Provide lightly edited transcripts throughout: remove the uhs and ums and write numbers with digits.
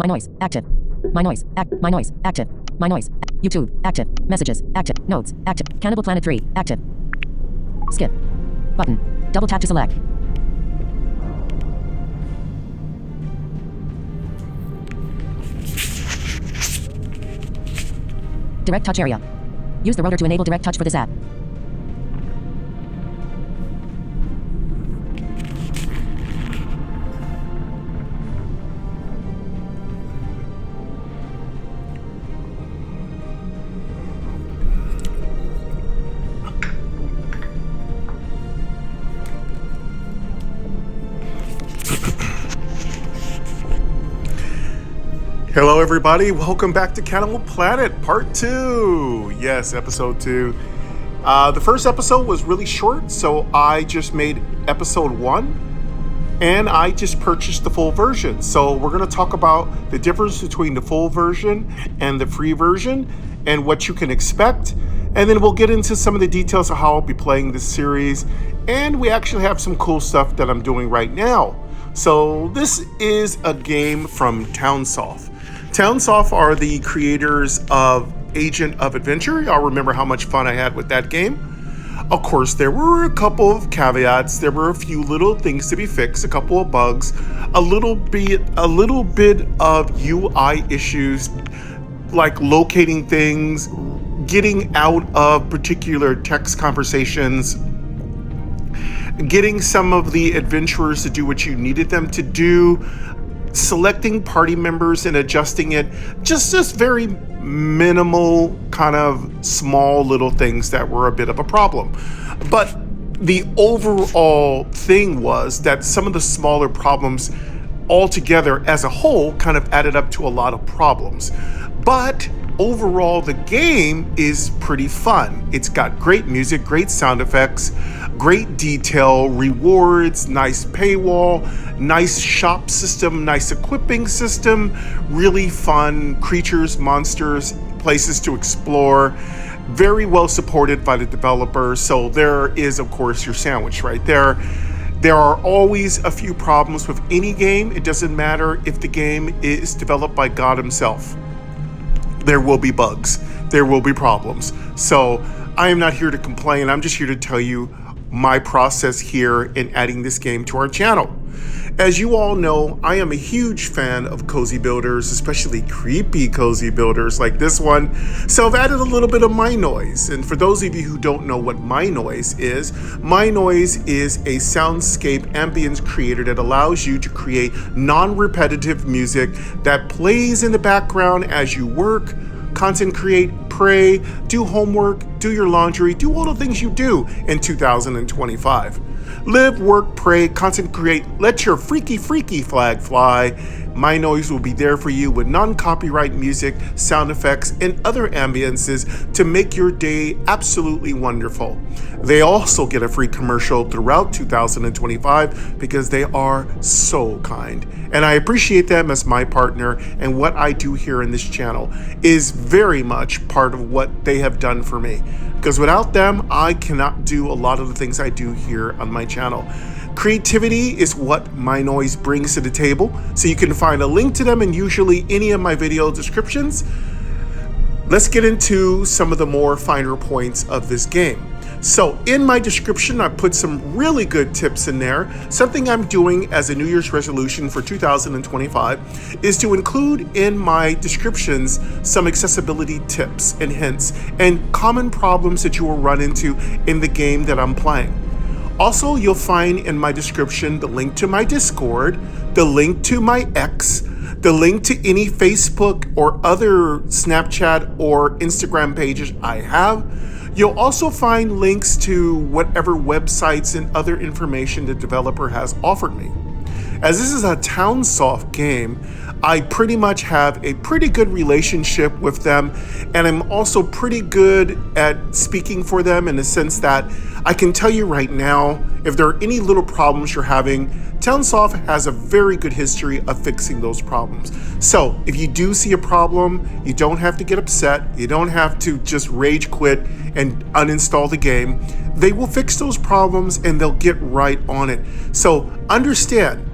My noise, active. My noise, my noise, active. My noise, YouTube, active. Messages, active. Notes, active. Cannibal Planet 3, active. Skip. Button. Double tap to select. Direct touch area. Use the rotor to enable direct touch for this app. Hello everybody, welcome back to Cannibal Planet Part 2. Yes, Episode 2. The first episode was really short, so I just made Episode 1, and I just purchased the full version. So we're going to talk about the difference between the full version and the free version, and what you can expect. And then we'll get into some of the details of how I'll be playing this series, and we actually have some cool stuff that I'm doing right now. So this is a game from Townsoft. Townsoft are the creators of Agent of Adventure. Y'all remember how much fun I had with that game. Of course, there were a couple of caveats. There were a few little things to be fixed, a couple of bugs, a little bit of UI issues, like locating things, getting out of particular text conversations, getting some of the adventurers to do what you needed them to do, selecting party members and adjusting it, just very minimal, kind of small little things that were a bit of a problem. But the overall thing was that some of the smaller problems altogether as a whole kind of added up to a lot of problems. But overall, the game is pretty fun. It's got great music, great sound effects, great detail, rewards, nice paywall, nice shop system, nice equipping system, really fun creatures, monsters, places to explore, very well supported by the developers. So there is, of course, your sandwich right there. There are always a few problems with any game. It doesn't matter if the game is developed by God himself. There will be bugs. There will be problems. So I am not here to complain. I'm just here to tell you my process here in adding this game to our channel. As you all know, I am a huge fan of cozy builders, especially creepy cozy builders like this one. So I've added a little bit of My Noise. And for those of you who don't know what My Noise is a soundscape ambience creator that allows you to create non-repetitive music that plays in the background as you work, content create, pray, do homework, do your laundry, do all the things you do in 2025. Live, work, pray, content create, let your freaky flag fly. My Noise will be there for you with non-copyright music, sound effects, and other ambiances to make your day absolutely wonderful. They also get a free commercial throughout 2025 because they are so kind. And I appreciate them as my partner, and what I do here in this channel is very much part of what they have done for me. Because without them, I cannot do a lot of the things I do here on my channel. Creativity is what My Noise brings to the table, so you can find a link to them in usually any of my video descriptions. Let's get into some of the more finer points of this game. So in my description, I put some really good tips in there. Something I'm doing as a New Year's resolution for 2025 is to include in my descriptions some accessibility tips and hints and common problems that you will run into in the game that I'm playing. Also, you'll find in my description the link to my Discord, the link to my X, the link to any Facebook or other Snapchat or Instagram pages I have. You'll also find links to whatever websites and other information the developer has offered me. As this is a Townsoft game, I pretty much have a pretty good relationship with them, and I'm also pretty good at speaking for them in the sense that I can tell you right now, if there are any little problems you're having, Townsoft has a very good history of fixing those problems. So if you do see a problem, you don't have to get upset. You don't have to just rage quit and uninstall the game. They will fix those problems and they'll get right on it. So understand,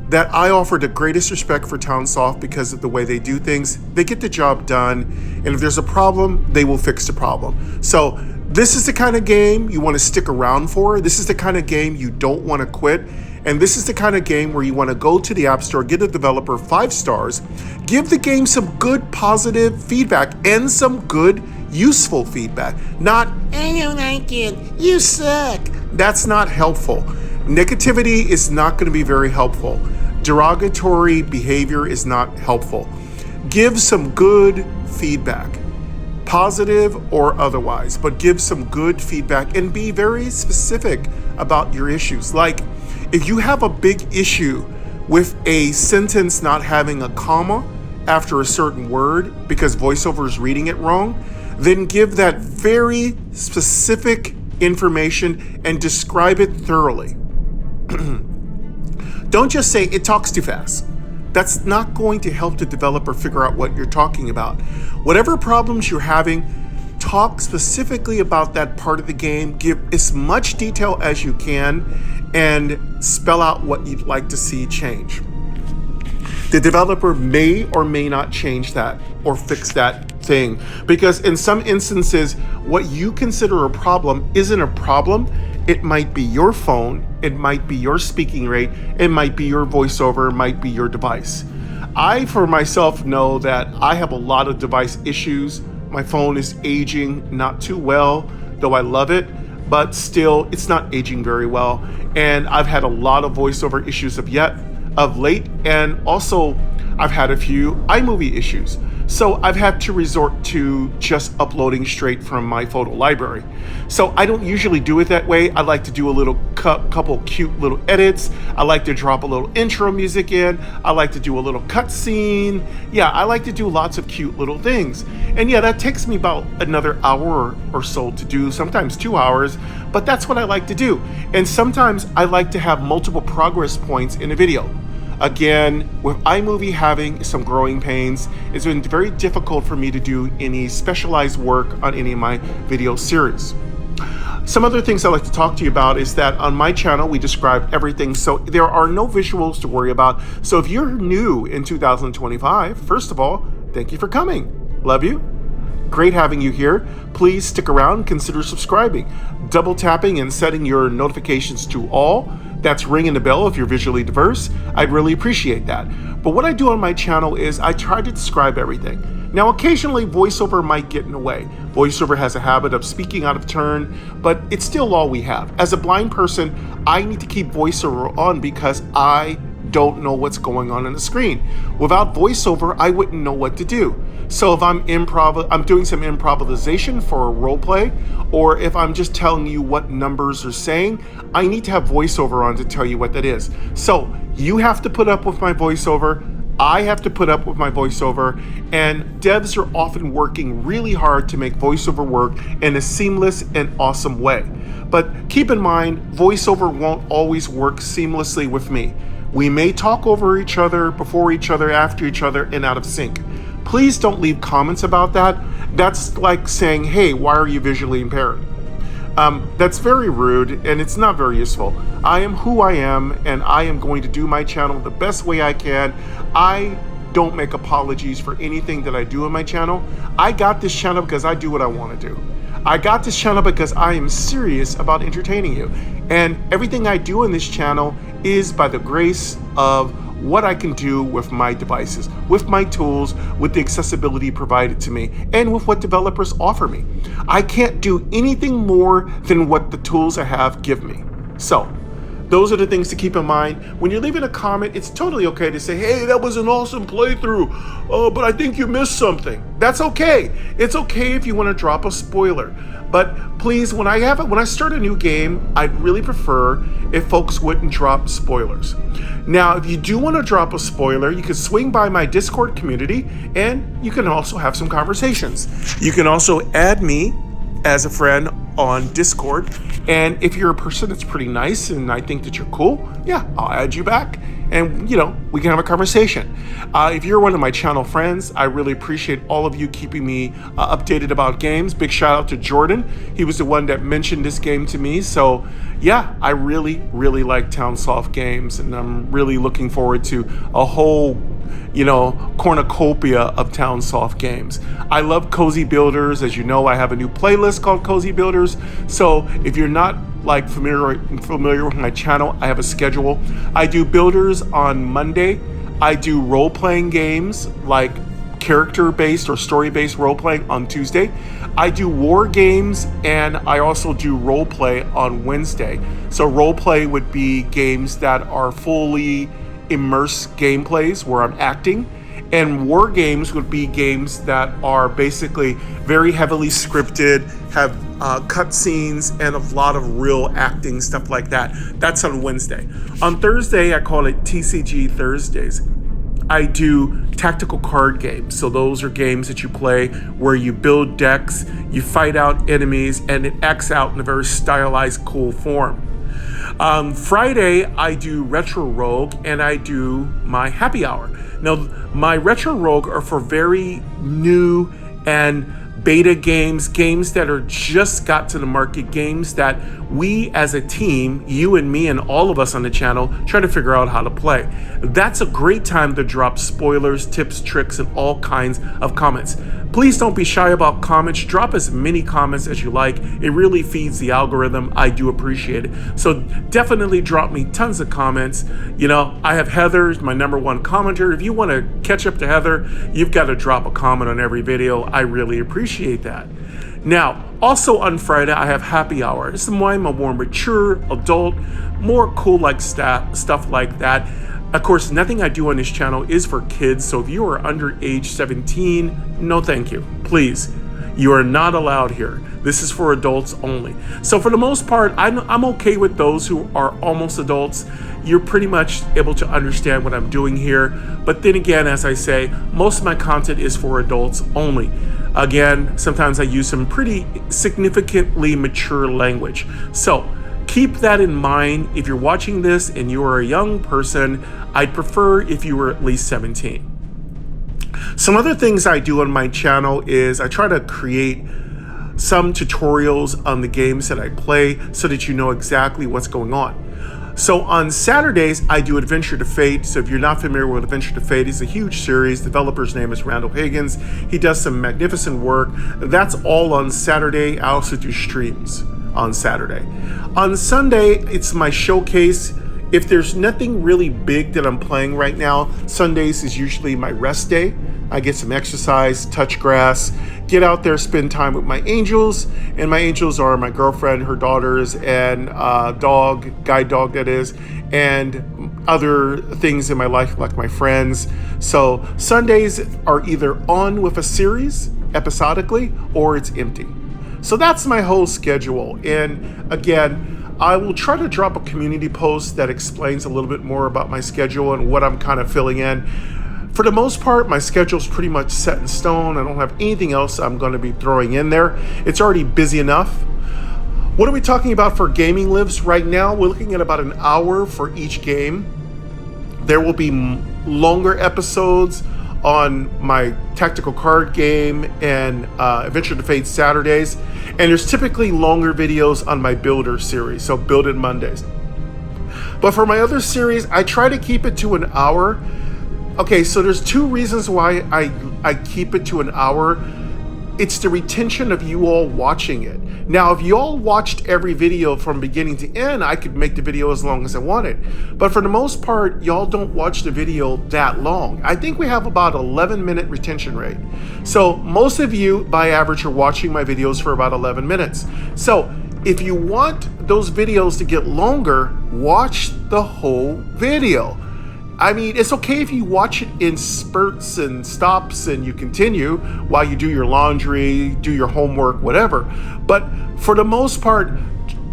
that I offer the greatest respect for Townsoft because of the way they do things. They get the job done, and if there's a problem, they will fix the problem. So this is the kind of game you want to stick around for. This is the kind of game you don't want to quit. And this is the kind of game where you want to go to the App Store, give the developer 5 stars, give the game some good positive feedback and some good useful feedback. Not, I don't like it, you suck. That's not helpful. Negativity is not going to be very helpful. Derogatory behavior is not helpful. Give some good feedback, positive or otherwise, but give some good feedback and be very specific about your issues. Like, if you have a big issue with a sentence not having a comma after a certain word because VoiceOver is reading it wrong, then give that very specific information and describe it thoroughly. Don't just say it talks too fast. That's not going to help the developer figure out what you're talking about. Whatever problems you're having, talk specifically about that part of the game. Give as much detail as you can and spell out what you'd like to see change. The developer may or may not change that or fix that thing, because in some instances, what you consider a problem isn't a problem. It might be your phone, it might be your speaking rate, it might be your voiceover, it might be your device. I, for myself, know that I have a lot of device issues. My phone is aging not too well, though I love it, but still, it's not aging very well. And I've had a lot of voiceover issues of late, and also I've had a few iMovie issues. So I've had to resort to just uploading straight from my photo library. So I don't usually do it that way. I like to do a little couple cute little edits. I like to drop a little intro music in. I like to do a little cutscene. Yeah, I like to do lots of cute little things. And yeah, that takes me about another hour or so to do, sometimes 2 hours, but that's what I like to do. And sometimes I like to have multiple progress points in a video. Again, with iMovie having some growing pains, it's been very difficult for me to do any specialized work on any of my video series. Some other things I'd like to talk to you about is that on my channel, we describe everything, so there are no visuals to worry about. So if you're new in 2025, first of all, thank you for coming. Love you. Great having you here. Please stick around, consider subscribing, double tapping and setting your notifications to all. That's ringing the bell if you're visually diverse. I'd really appreciate that. But what I do on my channel is I try to describe everything. Now, occasionally voiceover might get in the way. VoiceOver has a habit of speaking out of turn, but it's still all we have. As a blind person, I need to keep voiceover on because I don't know what's going on the screen. Without voiceover, I wouldn't know what to do. So if I'm doing some improvisation for a role play, or if I'm just telling you what numbers are saying, I need to have voiceover on to tell you what that is. So you have to put up with my voiceover, I have to put up with my voiceover, and devs are often working really hard to make voiceover work in a seamless and awesome way. But keep in mind, voiceover won't always work seamlessly with me. We may talk over each other, before each other, after each other, and out of sync. Please don't leave comments about that. That's like saying, hey, why are you visually impaired? That's very rude and it's not very useful. I am who I am and I am going to do my channel the best way I can. I don't make apologies for anything that I do on my channel. I got this channel because I do what I want to do. I got this channel because I am serious about entertaining you. And everything I do on this channel is by the grace of what I can do with my devices, with my tools, with the accessibility provided to me, and with what developers offer me. I can't do anything more than what the tools I have give me. So, those are the things to keep in mind. When you're leaving a comment, it's totally okay to say, hey, that was an awesome playthrough, but I think you missed something. That's okay. It's okay if you want to drop a spoiler. But please, when I start a new game, I'd really prefer if folks wouldn't drop spoilers. Now, if you do want to drop a spoiler, you can swing by my Discord community and you can also have some conversations. You can also add me as a friend on Discord. And if you're a person that's pretty nice and I think that you're cool, yeah, I'll add you back and we can have a conversation. If you're one of my channel friends, I really appreciate all of you keeping me updated about games. Big shout out to Jordan. He was the one that mentioned this game to me. So yeah, I really like Townsoft games, and I'm really looking forward to a whole cornucopia of Townsoft games. I love Cozy Builders. As you know, I have a new playlist called Cozy Builders. So if you're not familiar with my channel, I have a schedule. I do builders on Monday. I do role-playing games like character-based or story-based role-playing on Tuesday. I do war games, and I also do role-play on Wednesday. So role-play would be games that are fully immersed gameplays where I'm acting, and war games would be games that are basically very heavily scripted, have cutscenes and a lot of real acting, stuff like that. That's on Wednesday. On Thursday, I call it TCG Thursdays. I do tactical card games. So those are games that you play where you build decks, you fight out enemies, and it acts out in a very stylized, cool form. Friday, I do Retro Rogue, and I do my happy hour. Now, my Retro Rogue are for very new and beta games that are just got to the market, games that we as a team, you and me and all of us on the channel, try to figure out how to play. That's a great time to drop spoilers, tips, tricks, and all kinds of comments. Please don't be shy about comments. Drop as many comments as you like. It really feeds the algorithm. I do appreciate it. So definitely drop me tons of comments. I have Heather, my #1 commenter. If you want to catch up to Heather, you've got to drop a comment on every video. I really appreciate that. Now, also on Friday, I have happy hour. It's why I'm a more mature adult, more cool like stuff like that. Of course, nothing I do on this channel is for kids, so if you are under age 17, no thank you. Please, you are not allowed here. This is for adults only. So for the most part, I'm okay with those who are almost adults. You're pretty much able to understand what I'm doing here. But then again, as I say, most of my content is for adults only. Again, sometimes I use some pretty significantly mature language. So keep that in mind. If you're watching this and you are a young person, I'd prefer if you were at least 17. Some other things I do on my channel is I try to create some tutorials on the games that I play so that you know exactly what's going on. So on Saturdays, I do Adventure to Fate. So if you're not familiar with Adventure to Fate, it's a huge series. The developer's name is Randall Higgins. He does some magnificent work. That's all on Saturday. I also do streams on Saturday. On Sunday, it's my showcase. If there's nothing really big that I'm playing right now, Sundays is usually my rest day. I get some exercise, touch grass, get out there, spend time with my angels. And my angels are my girlfriend, her daughters, and guide dog that is, and other things in my life like my friends. So Sundays are either on with a series episodically or it's empty. So that's my whole schedule. And again, I will try to drop a community post that explains a little bit more about my schedule and what I'm kind of filling in. For the most part, my schedule's pretty much set in stone. I don't have anything else I'm going to be throwing in there. It's already busy enough. What are we talking about for Gaming Lives right now? We're looking at about an hour for each game. There will be longer episodes on my tactical card game and Adventure to Fate Saturdays. And there's typically longer videos on my Builder series, so Build It Mondays. But for my other series, I try to keep it to an hour. Okay, so there's two reasons why I keep it to an hour. It's the retention of you all watching it. Now, if you all watched every video from beginning to end, I could make the video as long as I wanted. But for the most part, y'all don't watch the video that long. I think we have about 11-minute retention rate. So most of you, by average, are watching my videos for about 11 minutes. So if you want those videos to get longer, watch the whole video. I mean, it's okay if you watch it in spurts and stops and you continue while you do your laundry, do your homework, whatever. But for the most part,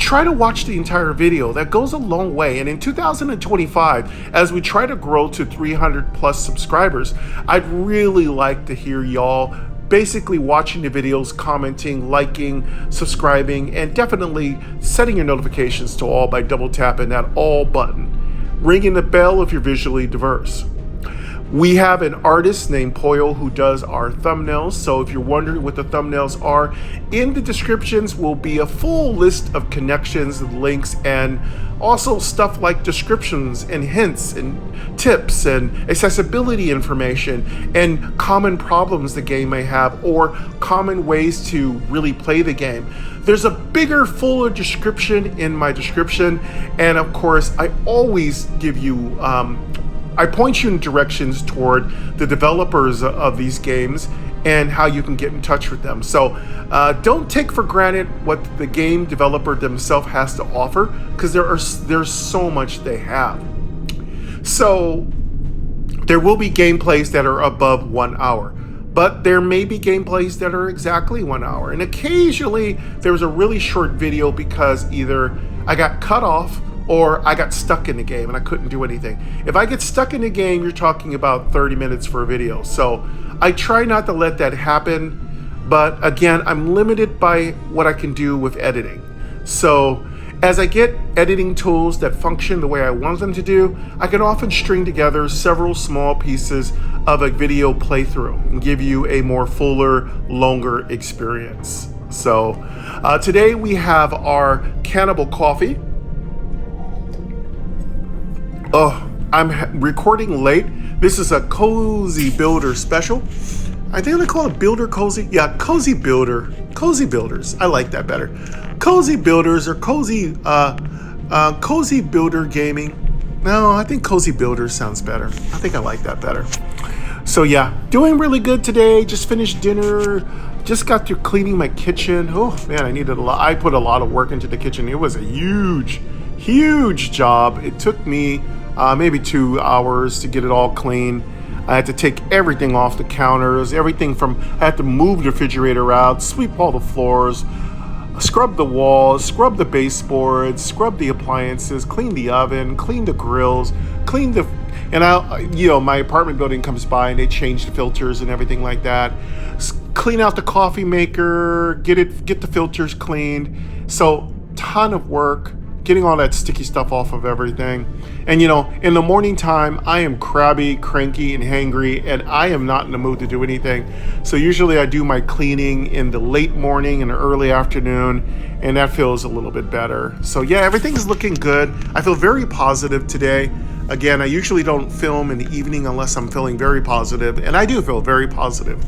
try to watch the entire video. That goes a long way. And in 2025, as we try to grow to 300 plus subscribers, I'd really like to hear y'all basically watching the videos, commenting, liking, subscribing, and definitely setting your notifications to all by double tapping that all button. ringing the bell if you're visually diverse. We have an artist named Poyo who does our thumbnails. So if you're wondering what the thumbnails are, in the descriptions will be a full list of connections, links, and also stuff like descriptions and hints and tips and accessibility information and common problems the game may have or common ways to really play the game. There's a bigger, fuller description in my description. And of course, I always give you I point you in directions toward the developers of these games and how you can get in touch with them. So don't take for granted what the game developer themselves has to offer, because there's so much they have. So there will be gameplays that are above 1 hour, but there may be gameplays that are exactly 1 hour. And occasionally there's a really short video because either I got cut off or I got stuck in the game and I couldn't do anything. If I get stuck in the game, you're talking about 30 minutes for a video. So I try not to let that happen. But again, I'm limited by what I can do with editing. So as I get editing tools that function the way I want them to do, I can often string together several small pieces of a video playthrough and give you a more fuller, longer experience. So today we have our Cannibal coffee. Oh, I'm recording late. This is a Cozy Builder special. I think they call it Builder Cozy. Yeah, Cozy Builder. Cozy Builders. I like that better. Cozy Builders or Cozy Builder Gaming. No, I think Cozy Builders sounds better. I think I like that better. So yeah, doing really good today. Just finished dinner. Just got through cleaning my kitchen. Oh man, I put a lot of work into the kitchen. It was a huge job. It took me maybe 2 hours to get it all clean. I had to take everything off the counters, I had to move the refrigerator out, sweep all the floors, scrub the walls, scrub the baseboards, scrub the appliances, clean the oven, clean the grills, my apartment building comes by and they change the filters and everything like that. Clean out the coffee maker, get the filters cleaned. So ton of work getting all that sticky stuff off of everything. And in the morning time, I am crabby, cranky, and hangry, and I am not in the mood to do anything. So usually I do my cleaning in the late morning and early afternoon, and that feels a little bit better. So yeah, everything's looking good. I feel very positive today. Again, I usually don't film in the evening unless I'm feeling very positive, and I do feel very positive.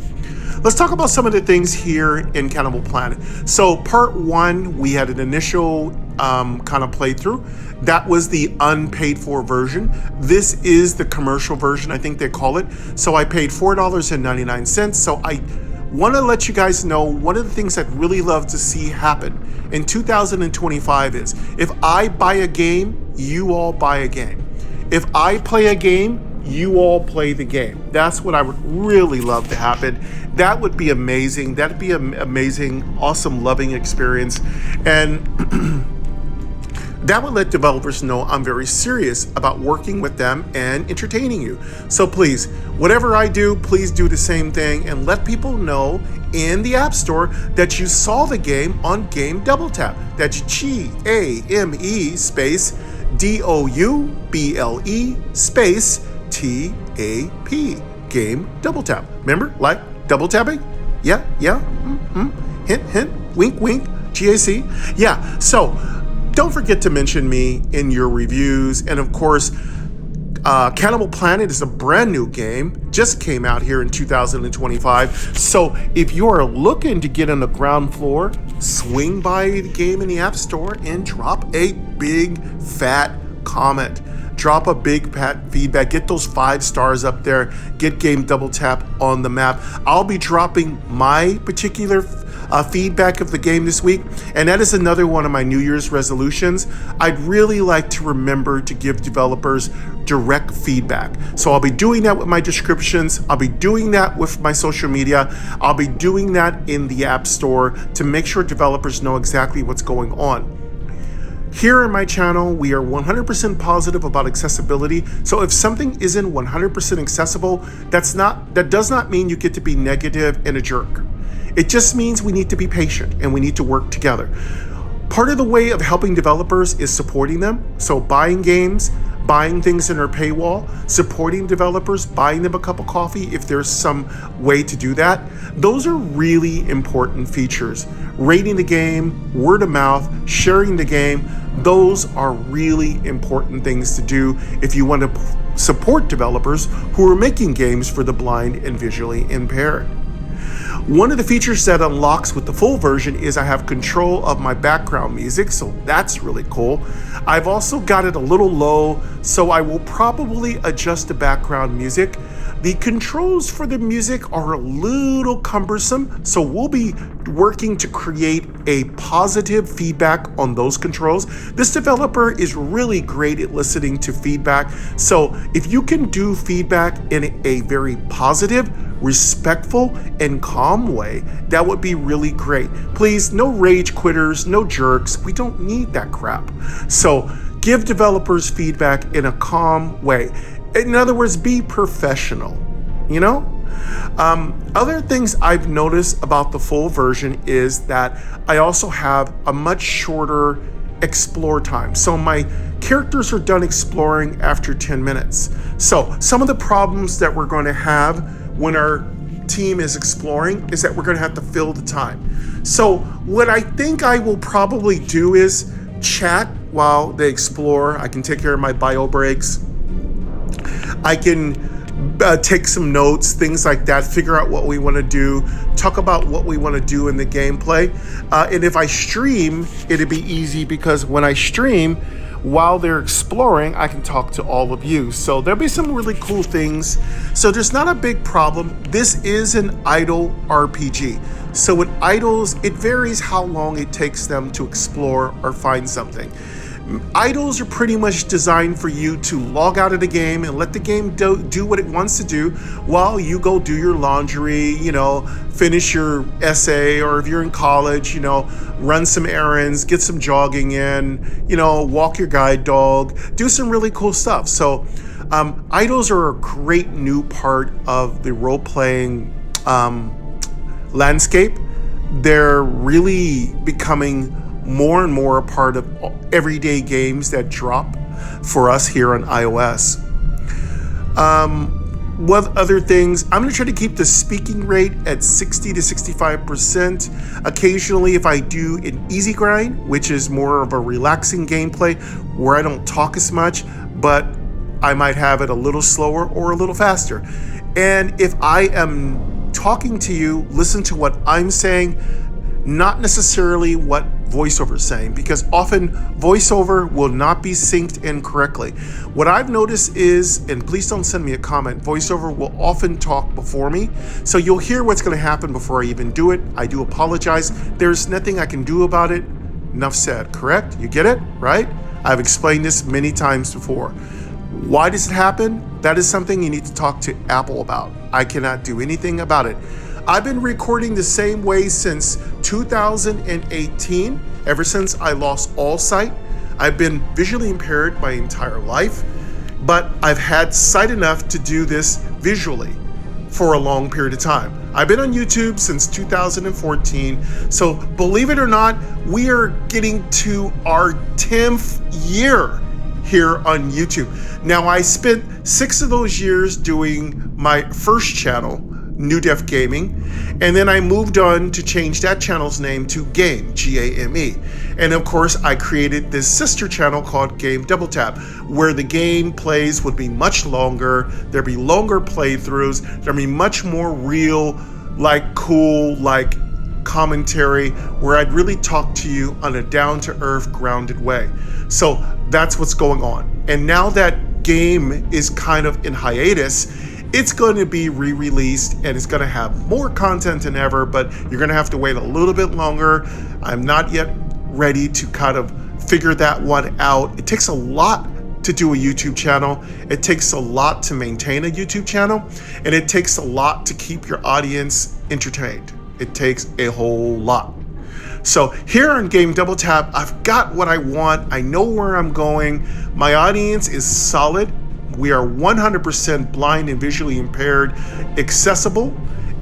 Let's talk about some of the things here in Cannibal Planet. So part 1, we had an initial kind of playthrough. That was the unpaid for version. This is the commercial version, I think they call it. So I paid $4.99. So I want to let you guys know one of the things I'd really love to see happen in 2025 is if I buy a game, you all buy a game. If I play a game, you all play the game. That's what I would really love to happen. That would be amazing. That'd be an amazing, awesome, loving experience. And that would let developers know I'm very serious about working with them and entertaining you. So please, whatever I do, please do the same thing and let people know in the App Store that you saw the game on Game Double Tap. That's GAME space DOUBLE space TAP. Game Double Tap. Remember, like double tapping? Yeah. Hint, wink, GAC. Yeah, so don't forget to mention me in your reviews. And of course, Cannibal Planet is a brand new game, just came out here in 2025. So if you are looking to get on the ground floor, swing by the game in the App Store and drop a big fat comment. Drop a big fat feedback, get those 5 stars up there, get Game Double Tap on the map. I'll be dropping my particular feedback of the game this week, and that is another one of my New Year's resolutions. I'd really like to remember to give developers direct feedback. So I'll be doing that with my descriptions. I'll be doing that with my social media. I'll be doing that in the App Store to make sure developers know exactly what's going on. Here on my channel, we are 100% positive about accessibility. So if something isn't 100% accessible, that does not mean you get to be negative and a jerk. It just means we need to be patient and we need to work together. Part of the way of helping developers is supporting them. So buying games, buying things in our paywall, supporting developers, buying them a cup of coffee if there's some way to do that. Those are really important features. Rating the game, word of mouth, sharing the game, those are really important things to do if you want to support developers who are making games for the blind and visually impaired. One of the features that unlocks with the full version is I have control of my background music, so that's really cool. I've also got it a little low, so I will probably adjust the background music. The controls for the music are a little cumbersome, so we'll be working to create a positive feedback on those controls. This developer is really great at listening to feedback, so if you can do feedback in a very positive, respectful, and calm way, that would be really great. Please, no rage quitters, no jerks. We don't need that crap. So give developers feedback in a calm way. In other words, be professional, you know? Other things I've noticed about the full version is that I also have a much shorter explore time. So my characters are done exploring after 10 minutes. So some of the problems that we're going to have when our team is exploring is that we're going to have to fill the time. So what I think I will probably do is chat while they explore. I can take care of my bio breaks. I can take some notes, things like that, figure out what we want to do, talk about what we want to do in the gameplay. And if I stream, it'll be easy because when I stream, while they're exploring, I can talk to all of you. So there'll be some really cool things. So there's not a big problem. This is an idle RPG. So with idles, it varies how long it takes them to explore or find something. Idles are pretty much designed for you to log out of the game and let the game do what it wants to do while you go do your laundry, finish your essay, or if you're in college, run some errands, get some jogging in, walk your guide dog, do some really cool stuff. So idles are a great new part of the role-playing landscape. They're really becoming more and more a part of everyday games that drop for us here on iOS. What other things? I'm going to try to keep the speaking rate at 60 to 65%. Occasionally, if I do an easy grind, which is more of a relaxing gameplay where I don't talk as much, but I might have it a little slower or a little faster. And if I am talking to you, listen to what I'm saying, not necessarily what voiceover is saying, because often voiceover will not be synced in correctly. What I've noticed is, and please don't send me a comment, voiceover will often talk before me, so you'll hear what's going to happen before I even do it. I do apologize. There's nothing I can do about it. Enough said, correct? You get it, right? I've explained this many times before. Why does it happen? That is something you need to talk to Apple about. I cannot do anything about it. I've been recording the same way since 2018, ever since I lost all sight. I've been visually impaired my entire life, but I've had sight enough to do this visually for a long period of time. I've been on YouTube since 2014, so believe it or not, we are getting to our 10th year here on YouTube. Now, I spent 6 of those years doing my first channel, New Def Gaming, and then I moved on to change that channel's name to Game, G-A-M-E. And of course, I created this sister channel called Game Double Tap, where the game plays would be much longer, there'd be longer playthroughs, there'd be much more real, cool, commentary, where I'd really talk to you on a down-to-earth, grounded way. So that's what's going on. And now that Game is kind of in hiatus, it's going to be re-released and it's going to have more content than ever, but you're going to have to wait a little bit longer. I'm not yet ready to kind of figure that one out. It takes a lot to do a YouTube channel. It takes a lot to maintain a YouTube channel, and it takes a lot to keep your audience entertained. It takes a whole lot. So here on Game Double Tap, I've got what I want. I know where I'm going. My audience is solid. We are 100% blind and visually impaired, accessible,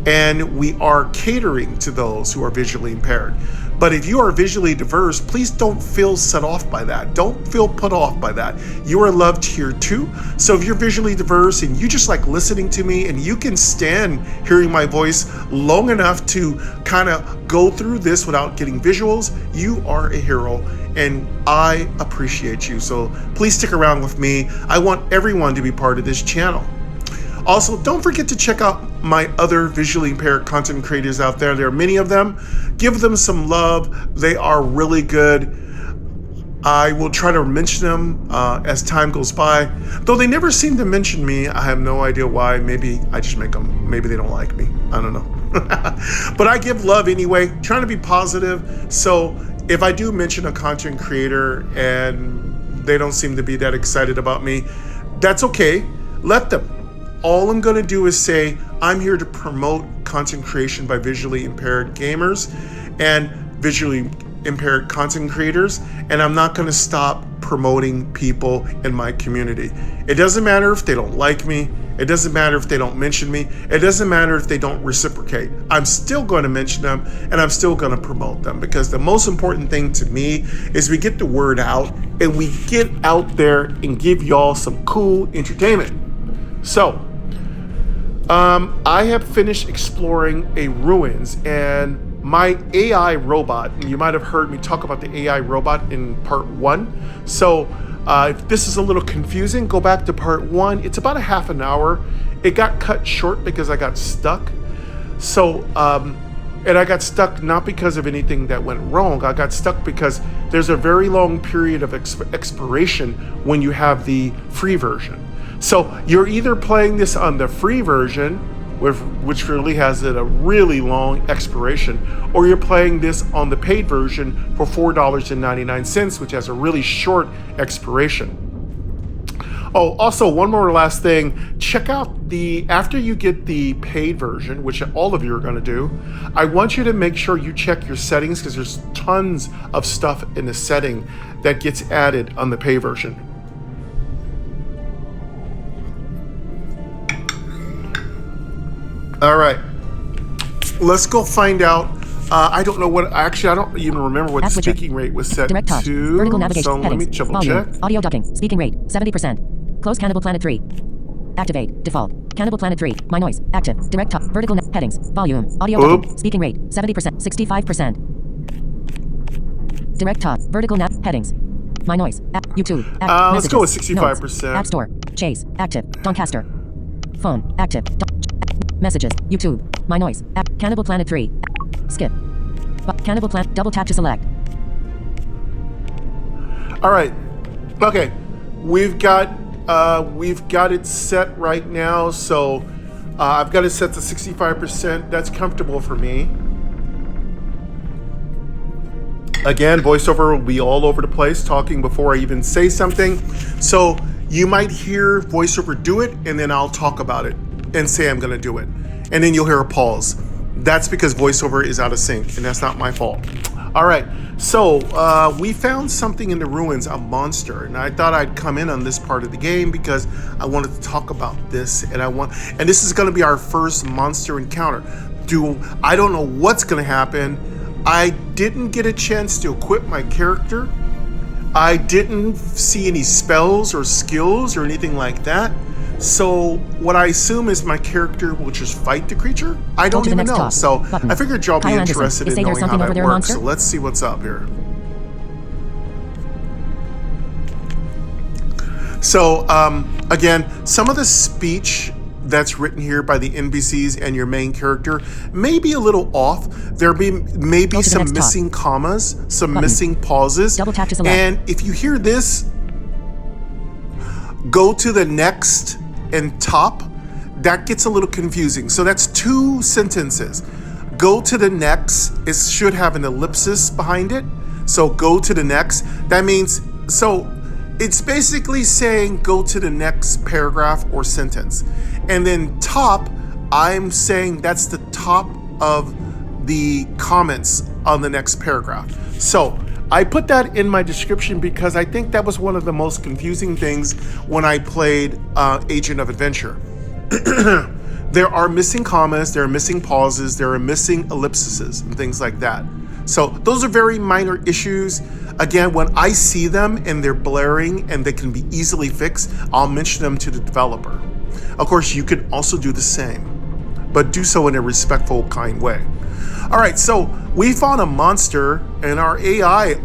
and we are catering to those who are visually impaired. But if you are visually diverse, please don't feel set off by that. Don't feel put off by that. You are loved here too. So if you're visually diverse and you just like listening to me and you can stand hearing my voice long enough to kind of go through this without getting visuals, you are a hero and I appreciate you. So please stick around with me. I want everyone to be part of this channel. Also, don't forget to check out my other visually impaired content creators out there. There are many of them. Give them some love. They are really good. I will try to mention them as time goes by. Though they never seem to mention me, I have no idea why. Maybe I just make them, maybe they don't like me. I don't know. But I give love anyway, trying to be positive. So if I do mention a content creator and they don't seem to be that excited about me, that's okay. Let them. All I'm going to do is say I'm here to promote content creation by visually impaired gamers and visually impaired content creators, and I'm not going to stop promoting people in my community. It doesn't matter if they don't like me. It doesn't matter if they don't mention me. It doesn't matter if they don't reciprocate. I'm still going to mention them and I'm still going to promote them, because the most important thing to me is we get the word out and we get out there and give y'all some cool entertainment. So, I have finished exploring a ruins, and my AI robot, and you might have heard me talk about the AI robot in part 1. So if this is a little confusing, go back to part 1. It's about a half an hour. It got cut short because I got stuck. So, and I got stuck not because of anything that went wrong. I got stuck because there's a very long period of expiration when you have the free version. So you're either playing this on the free version, which really has a really long expiration, or you're playing this on the paid version for $4.99, which has a really short expiration. Oh, also one more last thing, check out after you get the paid version, which all of you are going to do, I want you to make sure you check your settings, because there's tons of stuff in the setting that gets added on the paid version. All right, let's go find out. I don't know what, actually, I don't even remember what the speaking rate was set Direct touch. to. Vertical navigation. So let me Headings. double Volume. check. Audio ducking. Speaking rate. 70%. Close Cannibal Planet 3. Activate. Default. Cannibal Planet 3. My noise. Active. Direct touch. Vertical headings. Volume. Audio ducking. Speaking rate. 70%. 65%. Direct touch. Vertical headings. My noise. YouTube. Let's go with 65%. Notes. App Store. Chase. Active. Doncaster. Phone. Active. Messages. YouTube. My noise. Cannibal Planet 3. Skip. Cannibal Planet. Double tap to select. All right. Okay. We've got it set right now. So I've got it set to 65%. That's comfortable for me. Again, voiceover will be all over the place, talking before I even say something. So you might hear voiceover do it, and then I'll talk about it and say I'm going to do it. And then you'll hear a pause. That's because voiceover is out of sync, and that's not my fault. All right, so we found something in the ruins, a monster, and I thought I'd come in on this part of the game because I wanted to talk about this, and this is going to be our first monster encounter. I don't know what's going to happen. I didn't get a chance to equip my character. I didn't see any spells or skills or anything like that. So what I assume is my character will just fight the creature? I don't even know. So I figured y'all be interested in knowing how that works. So let's see what's up here. So again, some of the speech that's written here by the NPCs and your main character may be a little off. There may be some missing commas, some missing pauses. Double tap to select. And if you hear this, go to the next and top. That gets a little confusing. So that's 2 sentences. Go to the next. It should have an ellipsis behind it. So go to the next. That means, so it's basically saying go to the next paragraph or sentence. And then top, I'm saying that's the top of the comments on the next paragraph. So I put that in my description because I think that was one of the most confusing things when I played Agent of Adventure. There are missing commas, there are missing pauses, there are missing ellipses and things like that. So those are very minor issues. Again, when I see them and they're blaring and they can be easily fixed, I'll mention them to the developer. Of course, you can also do the same, but do so in a respectful, kind way. All right, so we found a monster and our AI,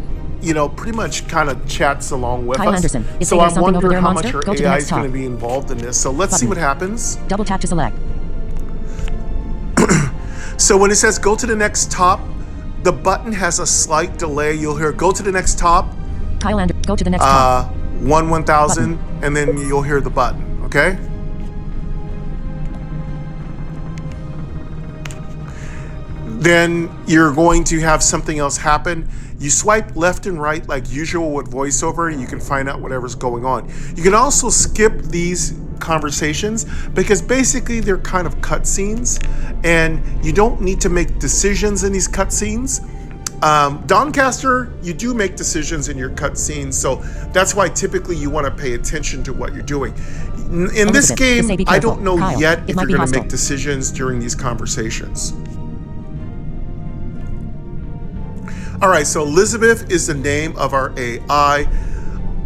pretty much kind of chats along with Kyle us. Anderson, is So there I something over wonder there, how monster? much our Go to the AI next is going to talk. be involved in this. So let's see what happens. Double tap to select. So when it says go to the next top, the button has a slight delay. You'll hear go to the next top, Kyle Anderson, go to the next top. 1,000, and then you'll hear the button, okay? Then you're going to have something else happen. You swipe left and right like usual with voiceover, and you can find out whatever's going on. You can also skip these conversations because basically they're kind of cutscenes, and you don't need to make decisions in these cutscenes. Doncaster, you do make decisions in your cutscenes, so that's why typically you want to pay attention to what you're doing. In this game, I don't know yet if you're going to make decisions during these conversations. All right, so Elizabeth is the name of our AI.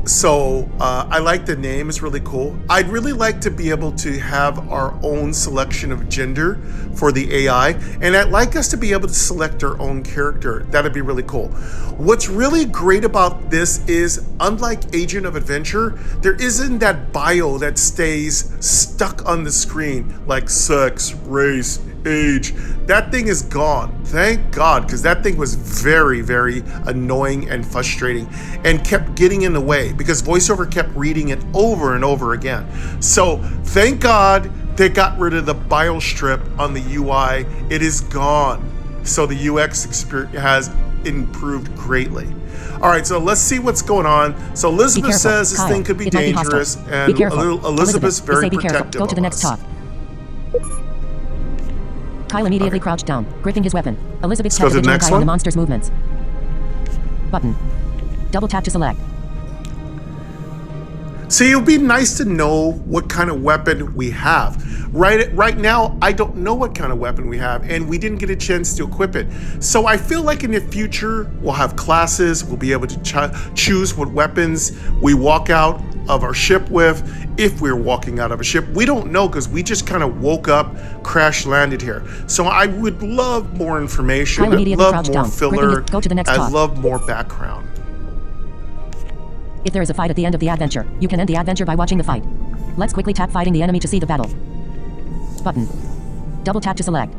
So I like the name, it's really cool. I'd really like to be able to have our own selection of gender for the AI, and I'd like us to be able to select our own character. That'd be really cool. What's really great about this is, unlike Agent of Adventure, there isn't that bio that stays stuck on the screen, like sex, race, age. That thing is gone. Thank God, because that thing was very, very annoying and frustrating and kept getting in the way because voiceover kept reading it over and over again. So thank God they got rid of the bio strip on the UI. It is gone. So the UX experience has improved greatly. All right, so let's see what's going on. So Elizabeth says this thing could be dangerous, and Elizabeth's very protective. Go to the next talk. Kyle immediately crouched down, gripping his weapon. Elizabeth tapped the guy on the monster's movements. Button. Double tap to select. See, it would be nice to know what kind of weapon we have. Right now, I don't know what kind of weapon we have, and we didn't get a chance to equip it. So I feel like in the future, we'll have classes, we'll be able to choose what weapons we walk out of our ship with, if we're walking out of a ship. We don't know because we just kind of woke up, crash landed here. So I would love more information. I'd love more filler. I'd love more background. If there is a fight at the end of the adventure, you can end the adventure by watching the fight. Let's quickly tap fighting the enemy to see the battle. Button. Double tap to select.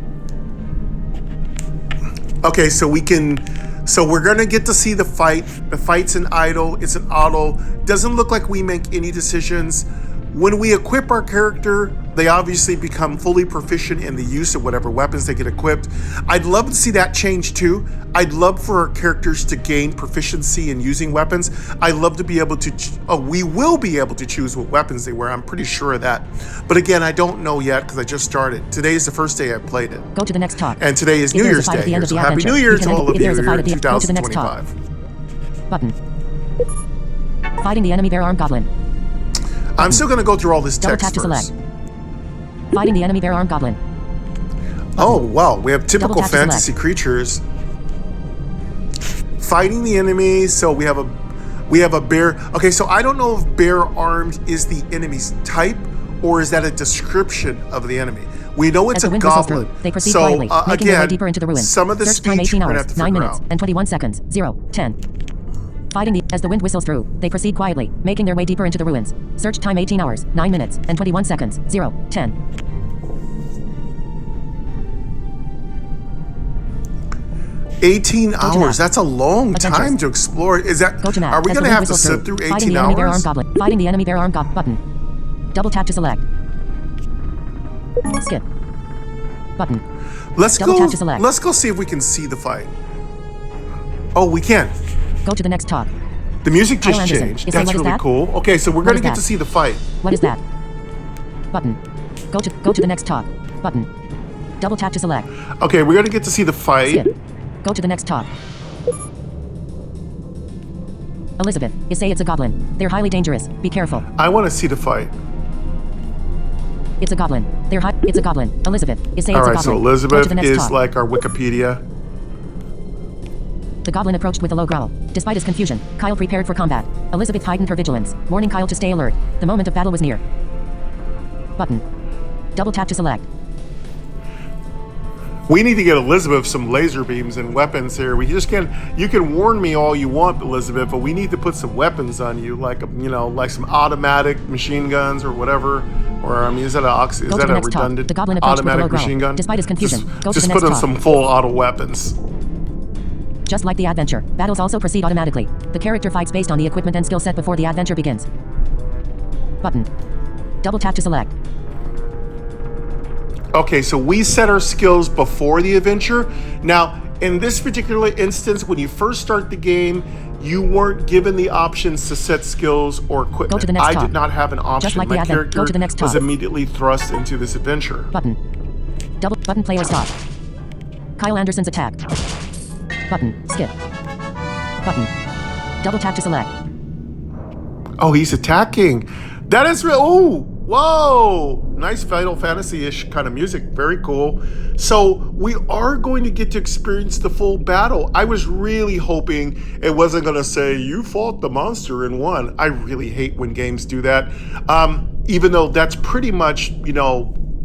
Okay, so we're gonna get to see the fight. The fight's an idle, it's an auto. Doesn't look like we make any decisions. When we equip our character, they obviously become fully proficient in the use of whatever weapons they get equipped. I'd love to see that change too. I'd love for our characters to gain proficiency in using weapons. I'd love to be able to, we will be able to choose what weapons they wear. I'm pretty sure of that. But again, I don't know yet because I just started. Today is the first day I played it. Go to the next talk. And today is New Year's Day. So Happy New Year to all of you here in 2025. Button. Fighting the enemy bear arm goblin. I'm still going to go through all this text first. Double tap to select. Fighting the enemy bear arm goblin. Oh, wow. We have typical fantasy creatures. Fighting the enemy. So we have a bear. Okay, so I don't know if bear armed is the enemy's type or is that a description of the enemy. We know it's a goblin. They proceed quietly, making their way deeper into the ruins. Some of the Search time 18 hours, 9 minutes, out. and 21 seconds. 0, 10. Fighting as the wind whistles through, they proceed quietly, making their way deeper into the ruins. Search time 18 hours, 9 minutes, and 21 seconds. 0, 10. $18 that's a long time to explore. Is that, are we going to have to sit through 18 hours? Fighting the enemy bear arm goblin. Button. Double tap to select. Skip. Button. Let's go see if we can see the fight. Oh, we can. Go to the next talk. The music just changed. That's really cool. Okay, so we're going to get to see the fight. What is that? Button. Go to the next talk. Button. Double tap to select. Okay, we're going to get to see the fight. Skip. Go to the next talk. Elizabeth, you say it's a goblin. They're highly dangerous. Be careful. I want to see the fight. It's a goblin. It's a goblin. Elizabeth, you say it's a goblin. All right, so Elizabeth is like our Wikipedia. The goblin approached with a low growl. Despite his confusion, Kyle prepared for combat. Elizabeth heightened her vigilance, warning Kyle to stay alert. The moment of battle was near. Button. Double tap to select. We need to get Elizabeth some laser beams and weapons here. We just can't. You can warn me all you want, Elizabeth, but we need to put some weapons on you, like like some automatic machine guns or whatever. Or is that a redundant the goblin approached with a low automatic growl. machine gun? Despite his confusion, Just put in some full auto weapons. Just like the adventure, battles also proceed automatically. The character fights based on the equipment and skill set before the adventure begins. Button. Double tap to select. Okay, so we set our skills before the adventure. Now, in this particular instance, when you first start the game, you weren't given the options to set skills or equipment. Go to the next I top. did not have an option. Just like the My character go to the next top. was immediately thrust into this adventure. Button. Double button player stop. Kyle Anderson's attack. Button. Skip. Button. Double tap to select. Oh, he's attacking. That is real. Oh, whoa. Nice Final Fantasy-ish kind of music. Very cool. So we are going to get to experience the full battle. I was really hoping it wasn't going to say, you fought the monster and won. I really hate when games do that. Even though that's pretty much,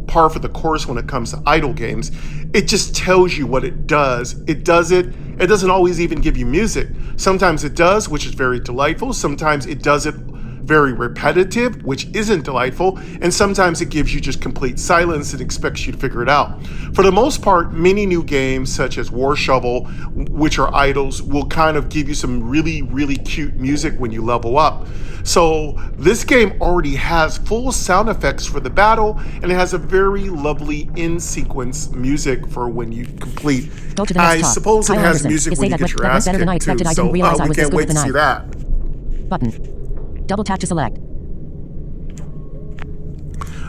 par for the course when it comes to idle games. It just tells you what it does. It doesn't always even give you music. Sometimes it does, which is very delightful. Sometimes it does it very repetitive, which isn't delightful, and sometimes it gives you just complete silence and expects you to figure it out. For the most part, many new games such as War Shovel, which are idles, will kind of give you some really, really cute music when you level up. So this game already has full sound effects for the battle, and it has a very lovely in-sequence music for when you complete. Go to the next I top. suppose Kyle it has Anderson. music It's when you that get your went ass better than I kicked too, expected. I so didn't realize I we was this can't good wait with to the see knife. that. Button. Double tap to select.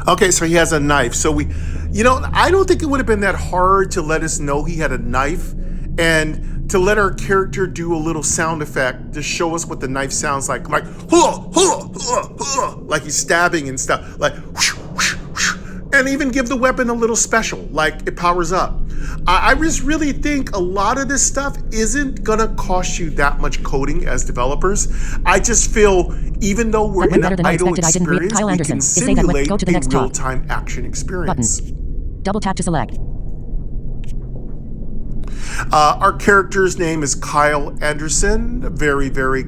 Okay, so he has a knife. So I don't think it would have been that hard to let us know he had a knife and to let our character do a little sound effect to show us what the knife sounds like like he's stabbing and stuff, like whoosh, whoosh, whoosh, and even give the weapon a little special, like it powers up. I just really think a lot of this stuff isn't gonna cost you that much coding as developers. I just feel even though we're in an idle experience, we can simulate Go to the a next top. real-time action experience. Button. Double tap to select. Our character's name is Kyle Anderson. Very, very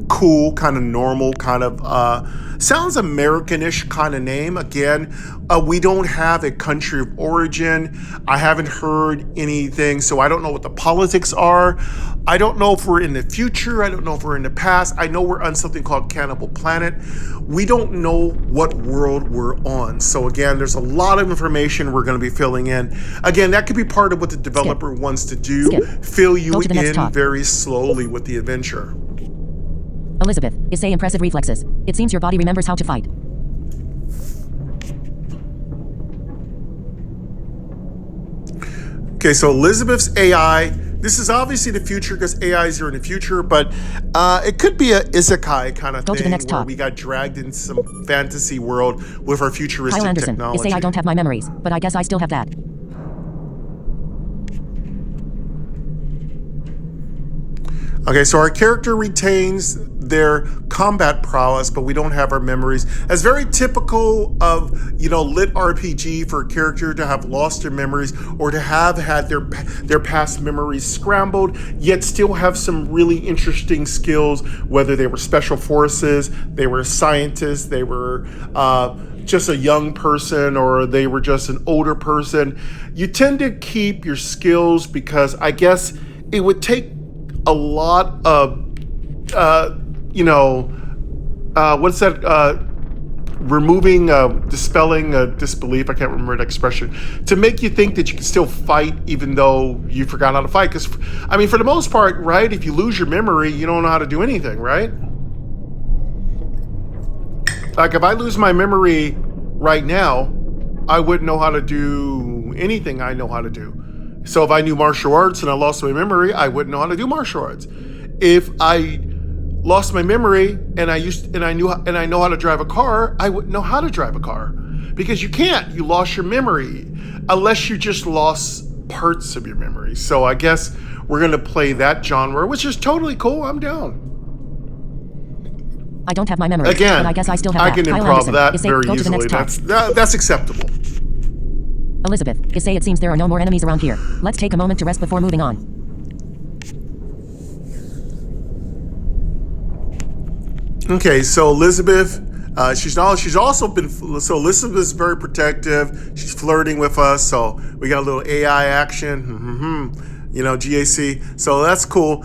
cool, kind of normal, kind of sounds American-ish kind of name. Again, we don't have a country of origin. I haven't heard anything, so I don't know what the politics are. I don't know if we're in the future. I don't know if we're in the past. I know we're on something called Cannibal Planet. We don't know what world we're on. So again, there's a lot of information we're going to be filling in. Again, that could be part of what the developer wants to do, fill you in very slowly with the adventure. Elizabeth, is say impressive reflexes. It seems your body remembers how to fight. Okay, so Elizabeth's AI, this is obviously the future because AIs are in the future, but it could be a isekai kind of thing where we got dragged into some fantasy world with our futuristic Kyle Anderson, technology. You say I don't have my memories, but I guess I still have that. Okay, so our character retains their combat prowess, but we don't have our memories. That's very typical of, lit RPG for a character to have lost their memories or to have had their past memories scrambled, yet still have some really interesting skills, whether they were special forces, they were scientists, they were just a young person, or they were just an older person. You tend to keep your skills because I guess it would take a lot of, what's that? Removing, dispelling disbelief. I can't remember that expression, to make you think that you can still fight even though you forgot how to fight. Because, for the most part, right? If you lose your memory, you don't know how to do anything, right? Like if I lose my memory right now, I wouldn't know how to do anything I know how to do. So if I knew martial arts and I lost my memory, I wouldn't know how to do martial arts. If I lost my memory and I know how to drive a car, I wouldn't know how to drive a car. Because you can't. You lost your memory unless you just lost parts of your memory. So I guess we're going to play that genre, which is totally cool. I'm down. I don't have my memory. Again, but I guess I still have I that. can Kyle improv Anderson, that is say, very go to the easily. next talk. That's acceptable. Elizabeth, is say it seems there are no more enemies around here. Let's take a moment to rest before moving on. Okay, so Elizabeth, she's also been, so Elizabeth's very protective. She's flirting with us, so we got a little AI action, GAC. So that's cool.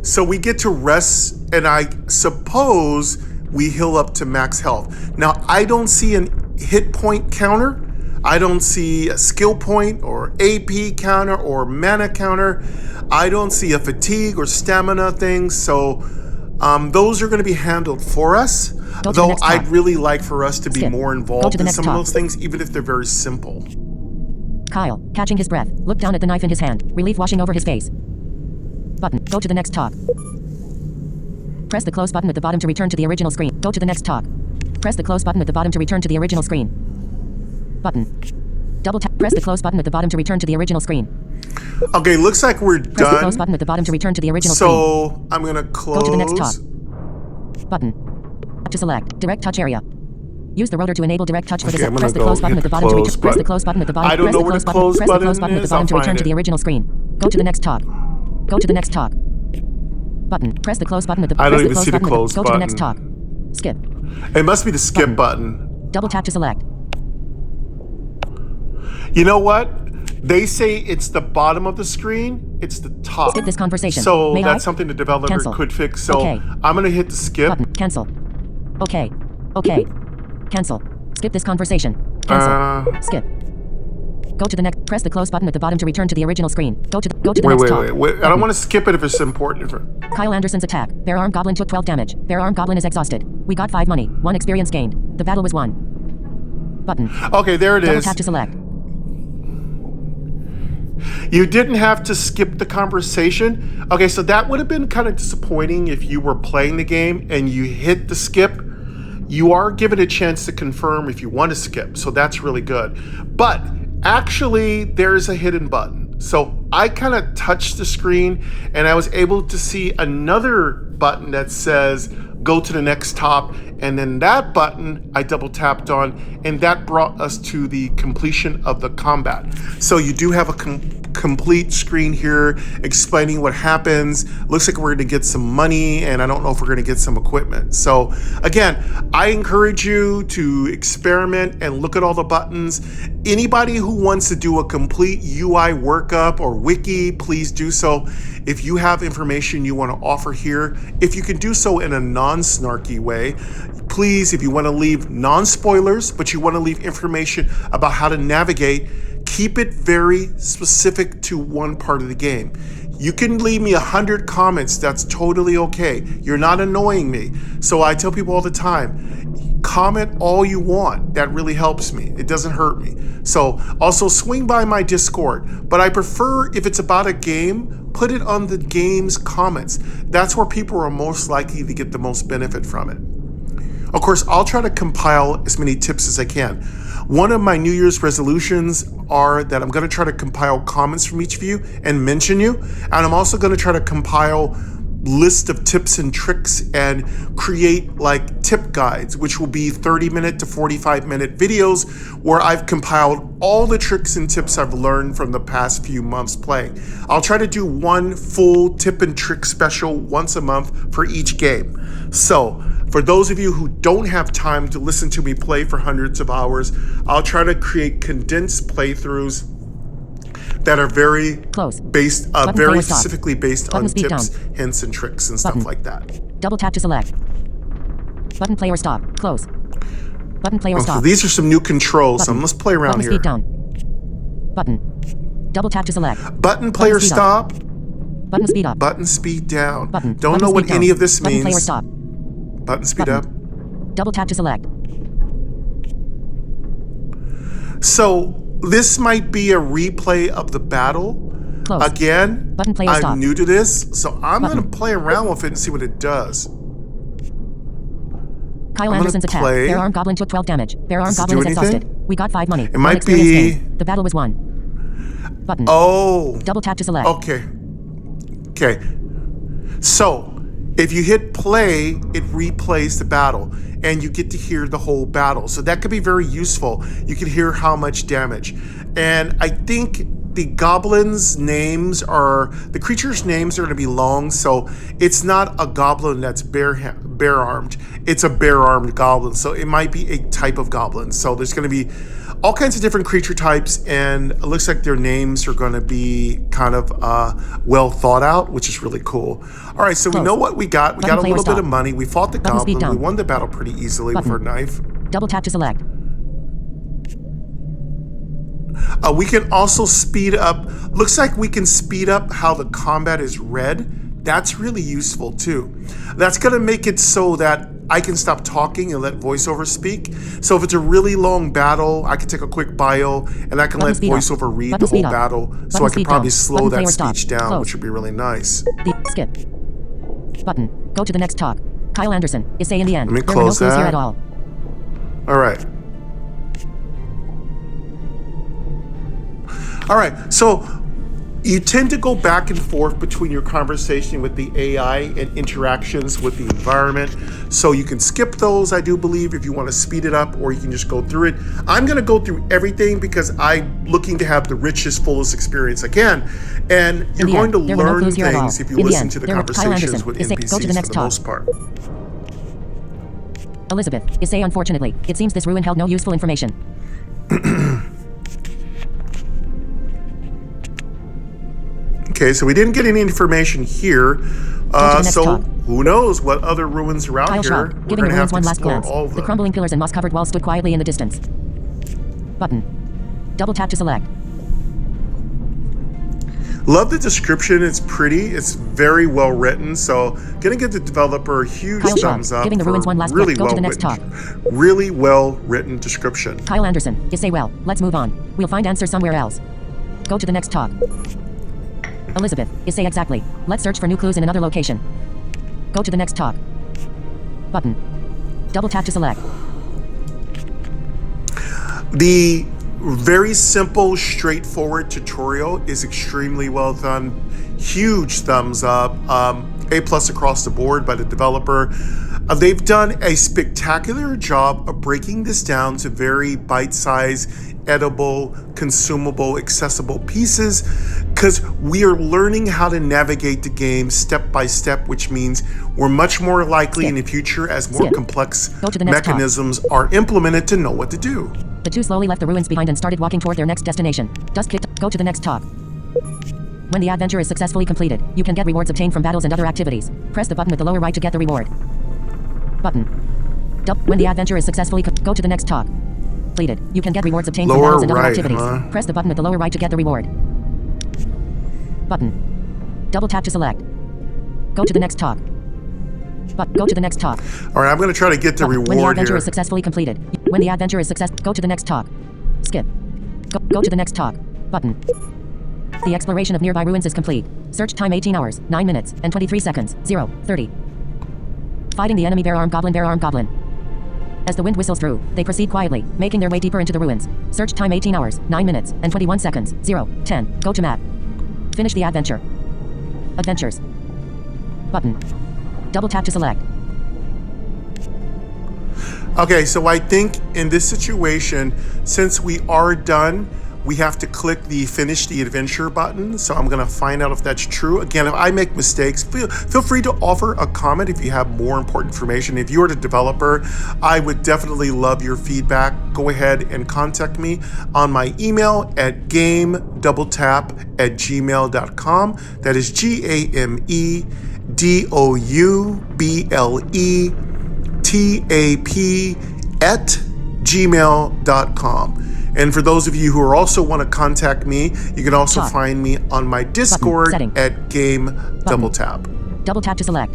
So we get to rest, and I suppose we heal up to max health. Now, I don't see an hit point counter. I don't see a skill point or AP counter or mana counter. I don't see a fatigue or stamina thing. So those are going to be handled for us. Though I'd really like for us to be more involved in some of those things, even if they're very simple. Kyle, catching his breath, looked down at the knife in his hand, relief washing over his face. Button, go to the next talk. Press the close button at the bottom to return to the original screen. Go to the next talk. Press the close button at the bottom to return to the original screen. Button. Double tap. Press the close button at the bottom to return to the original screen. Okay, looks like we're Press done. the close button at the bottom to return to the original screen. So I'm gonna close. Go to the next talk. Button. To select direct touch area. Use the rotor to enable direct touch for this. Press the close button at the bottom to return. Press the close button at the bottom. I don't know where the close button is. Press the close button at the bottom to return to the original screen. Go to the next talk. Go to the next talk. Button. Press the close button at the. I don't even see the close button. Go to the next talk. Skip. It must be the skip button. Double tap to select. You know what? They say it's the bottom of the screen. It's the top. Skip this conversation. So May that's I? something the developer Cancel. could fix. So Okay. I'm gonna hit the skip. Button. Cancel. Okay. Okay. Cancel. Skip this conversation. Cancel. Skip. Go to the next. Press the close button at the bottom to return to the original screen. Go to the next talk. Wait. I don't want to skip it if it's important. Kyle Anderson's attack. Bear Arm Goblin took 12 damage. Bear Arm Goblin is exhausted. We got 5 money. 1 experience gained. The battle was won. Button. Okay, there it Double is. tap to select. You didn't have to skip the conversation. Okay, so that would have been kind of disappointing if you were playing the game and you hit the skip. You are given a chance to confirm if you want to skip, so that's really good. But actually, there's a hidden button. So I kind of touched the screen and I was able to see another button that says go to the next top, and then that button I double tapped on, and that brought us to the completion of the combat. So you do have a complete screen here explaining what happens. Looks like we're going to get some money, and I don't know if we're going to get some equipment. So again, I encourage you to experiment and look at all the buttons. Anybody who wants to do a complete UI workup or wiki, please do so. If you have information you want to offer here, if you can do so in a non-snarky way, please, if you want to leave non-spoilers, but you want to leave information about how to navigate, keep it very specific to one part of the game. You can leave me 100 comments, that's totally okay. You're not annoying me. So I tell people all the time, comment all you want. That really helps me. It doesn't hurt me. So also swing by my Discord, but I prefer if it's about a game, put it on the game's comments. That's where people are most likely to get the most benefit from it. Of course, I'll try to compile as many tips as I can. One of my New Year's resolutions are that I'm going to try to compile comments from each of you and mention you. And I'm also going to try to compile list of tips and tricks and create like tip guides, which will be 30-minute to 45-minute videos where I've compiled all the tricks and tips I've learned from the past few months playing. I'll try to do one full tip and trick special once a month for each game. So for those of you who don't have time to listen to me play for hundreds of hours, I'll try to create condensed playthroughs that are very very specifically based on tips, hints, and tricks and stuff like that. Double tap to select. Button play or stop. Close. Button play or stop. So these are some new controls. So let's play around here. Speed down. Button. Double tap to select. Button play or stop. Button speed up. Button speed down. Button. Don't know what any of this means. Button play or stop. Button speed up. Double tap to select. So this might be a replay of the battle. Close. Again, button play or stop. I'm new to this, so I'm going to play around with it and see what it does. Kyle Anderson's attack. Bear Arm Goblin took 12 damage. Bear Arm Goblin is exhausted. We got 5 money. It might be... The battle was won. Button. Oh. Double tap to select. Okay. Okay. So, if you hit play, it replays the battle, and you get to hear the whole battle. So that could be very useful. You can hear how much damage. And I think the goblins' names the creatures' names are going to be long, so it's not a goblin that's bare-armed. It's a bare-armed goblin, so it might be a type of goblin. So there's going to be all kinds of different creature types, and it looks like their names are going to be kind of well thought out, which is really cool. All right, so we know what we got. We got a little bit of money. We fought the goblin. We won the battle pretty easily with our knife. Double tap to select. We can also speed up. Looks like we can speed up how the combat is read. That's really useful too. That's going to make it so that I can stop talking and let voiceover speak. So if it's a really long battle, I can take a quick bio and I can let voiceover read the whole battle. So I can probably slow that speech down, which would be really nice. Skip. Button. Go to the next talk. Kyle Anderson. Essay in the end. Let me close that. Here at all. All right. All right. So you tend to go back and forth between your conversation with the AI and interactions with the environment. So you can skip those, I do believe, if you want to speed it up, or you can just go through it. I'm going to go through everything because I'm looking to have the richest, fullest experience I can. And you're going to learn things if you listen to the conversations with NPCs for the most part. Elizabeth, essay unfortunately. It seems this ruin held no useful information. Okay, so we didn't get any information here. So who knows what other ruins are out Kyle here. Schwab, giving the ruins one last glance. The crumbling pillars and moss-covered walls stood quietly in the distance. Button. Double tap to select. Love the description. It's pretty. It's very well written. So gonna give the developer a huge thumbs up. Giving the ruins one last really go to the next talk. Really well written description. Kyle Anderson, essay well. Let's move on. We'll find answers somewhere else. Go to the next talk. Elizabeth, essay exactly. Let's search for new clues in another location. Go to the next talk. Button. Double tap to select. The very simple, straightforward tutorial is extremely well done. Huge thumbs up. A+ across the board by the developer. They've done a spectacular job of breaking this down to very bite-sized, edible, consumable, accessible pieces, because we are learning how to navigate the game step by step, which means we're much more likely in the future, as more complex mechanisms are implemented, to know what to do. The two slowly left the ruins behind and started walking toward their next destination. Dusk kicked. Go to the next talk. When the adventure is successfully completed, you can get rewards obtained from battles and other activities. Press the button at the lower right to get the reward. Button. When the adventure is successfully go to the next talk. Completed. You can get rewards obtained from battles and other activities. Press the button at the lower right to get the reward. Button. Double tap to select. Go to the next talk. Go to the next talk. All right, I'm going to try to get the reward When the adventure here. is successfully completed. When the adventure is go to the next talk. Skip. Go to the next talk. Button. The exploration of nearby ruins is complete. Search time 18 hours, 9 minutes, and 23 seconds. 0:30. Fighting the enemy bare-armed goblin. As the wind whistles through, they proceed quietly, making their way deeper into the ruins. Search time 18 hours, 9 minutes, and 21 seconds. 0:10. Go to map. Finish the adventure. Adventures. Button. Double tap to select. Okay, so I think in this situation, since we are done, we have to click the finish the adventure button. So I'm gonna find out if that's true. Again, if I make mistakes, feel free to offer a comment if you have more important information. If you are the developer, I would definitely love your feedback. Go ahead and contact me on my email at gamedoubletap@gmail.com. That is GAMEDOUBLETAP@gmail.com. And for those of you who also want to contact me, you can also find me on my Discord at GameDoubleTap. Double tap to select.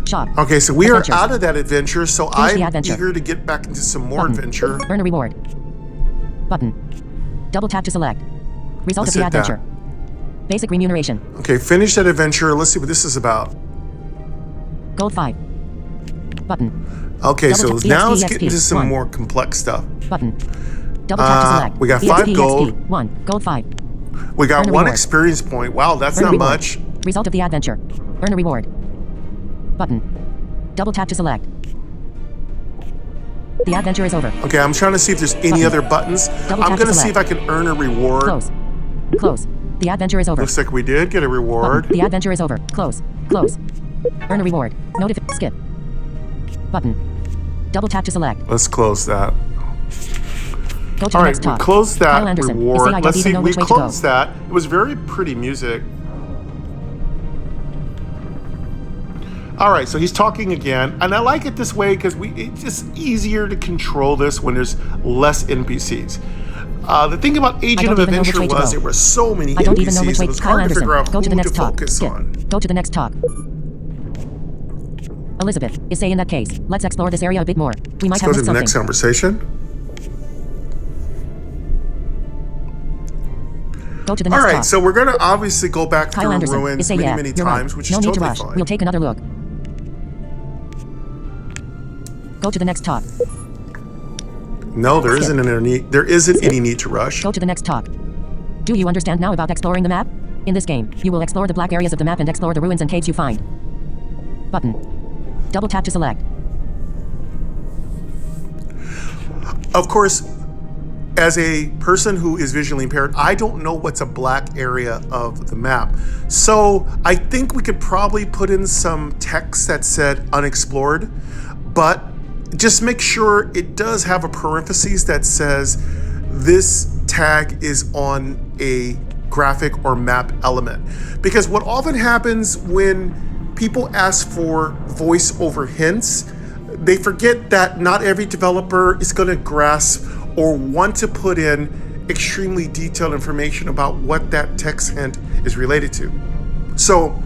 Shop. Okay, so we are out of that adventure, so I'm eager to get back into some more adventure. Earn a reward. Button. Double tap to select. Result of the adventure. Basic remuneration. Okay, finish that adventure. Let's see what this is about. Gold 5. Button. Okay, so now let's get into some more complex stuff. Button. Double tap to select. We got EXP, 5 gold. 1. Gold 5. We got Earn a 1 reward. experience point. Wow, that's Earn a not reward. much. Result of the adventure. Earn a reward. Button. Double tap to select. The adventure is over. Okay, I'm trying to see if there's any other buttons. Double I'm tap going to to see if I select. can earn a reward. Close. Close. The adventure is over. Looks like we did get a reward. Button. The adventure is over. Close. Close. Earn a reward. Skip. Button. Double tap to select. Let's close that. Go to the All right, next we talk. closed that Kyle Anderson. They reward. say I don't Let's even see, know we which way to go. closed that. It was very pretty music. All right, so he's talking again, and I like it this way because it's just easier to control this when there's less NPCs. The thing about Agent of don't even know which Adventure way to was go. there were so many I don't even know which NPCs, way. it was Kyle hard to Anderson. figure out Go to the who next to talk. focus Skip. on. Go to the next talk. Elizabeth is say in that case, let's explore this area a bit more. We might Let's go have to missed the something. next conversation. Go to the All next right, talk. so we're going to obviously go back Kyle through Anderson ruins is say many, yeah. many You're times, right. which No is need to totally rush. fine. We'll take another look. Go to the next talk. No, there Skip. isn't any need to rush. Go to the next talk. Do you understand now about exploring the map? In this game, you will explore the black areas of the map and explore the ruins and caves you find. Button. Double tap to select. Of course, as a person who is visually impaired, I don't know what's a black area of the map. So I think we could probably put in some text that said unexplored, but just make sure it does have a parentheses that says this tag is on a graphic or map element. Because what often happens when people ask for voiceover hints, they forget that not every developer is going to grasp or want to put in extremely detailed information about what that text hint is related to. So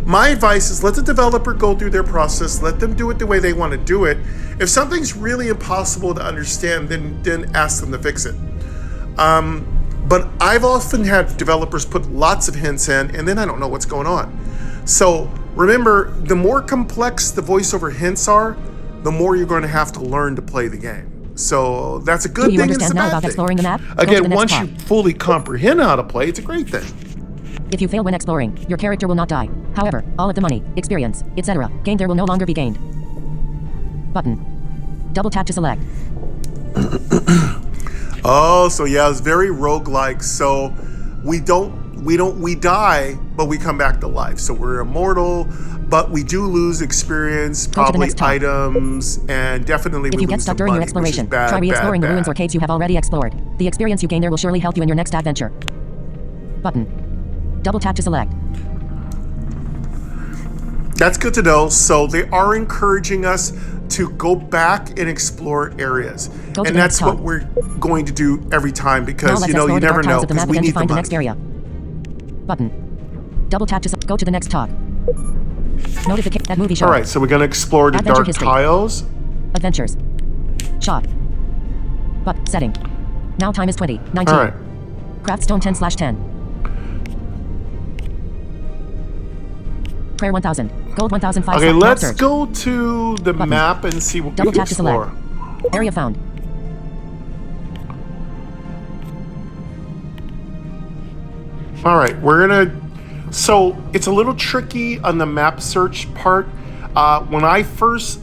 my advice is let the developer go through their process, let them do it the way they want to do it. If something's really impossible to understand, then ask them to fix it. But I've often had developers put lots of hints in, and then I don't know what's going on. So remember, the more complex the voiceover hints are, the more you're going to have to learn to play the game. So that's a good Do you thing and it's a understand now bad about thing. exploring the map? Go to the Again, next once talk. you fully comprehend how to play, it's a great thing. If you fail when exploring, your character will not die. However, all of the money, experience, etc. gained there will no longer be gained. Button. Double tap to select. Oh, so yeah, it's very roguelike. So we die, but we come back to life. So we're immortal, but we do lose experience, Go to the probably next talk. items, and definitely If we you get lose stuck some during your money, which is exploration, bad, try re-exploring bad, the ruins or bad. caves you have already explored. The experience you gain there will surely help you in your next adventure. Button. Double tap to select. That's good to know. So they are encouraging us to go back and explore areas. Go to And the that's next what talk. we're going to do every time Now because, let's you know, explore you the never dark know tiles of the because map we and need the find the money. next area. Button. Double tap to go to the next talk. Notification that movie shop. All right, so we're going to explore the Adventure dark history. tiles. Adventures. Shop. But setting. Now time is 20. 19. All right. Craftstone 10/10. Prayer 1000. Gold 1005. Okay, Map let's search. go to the Button. map and see what Double we can tap to select. explore. Area found. All right, we're gonna. So it's a little tricky on the map search part. When I first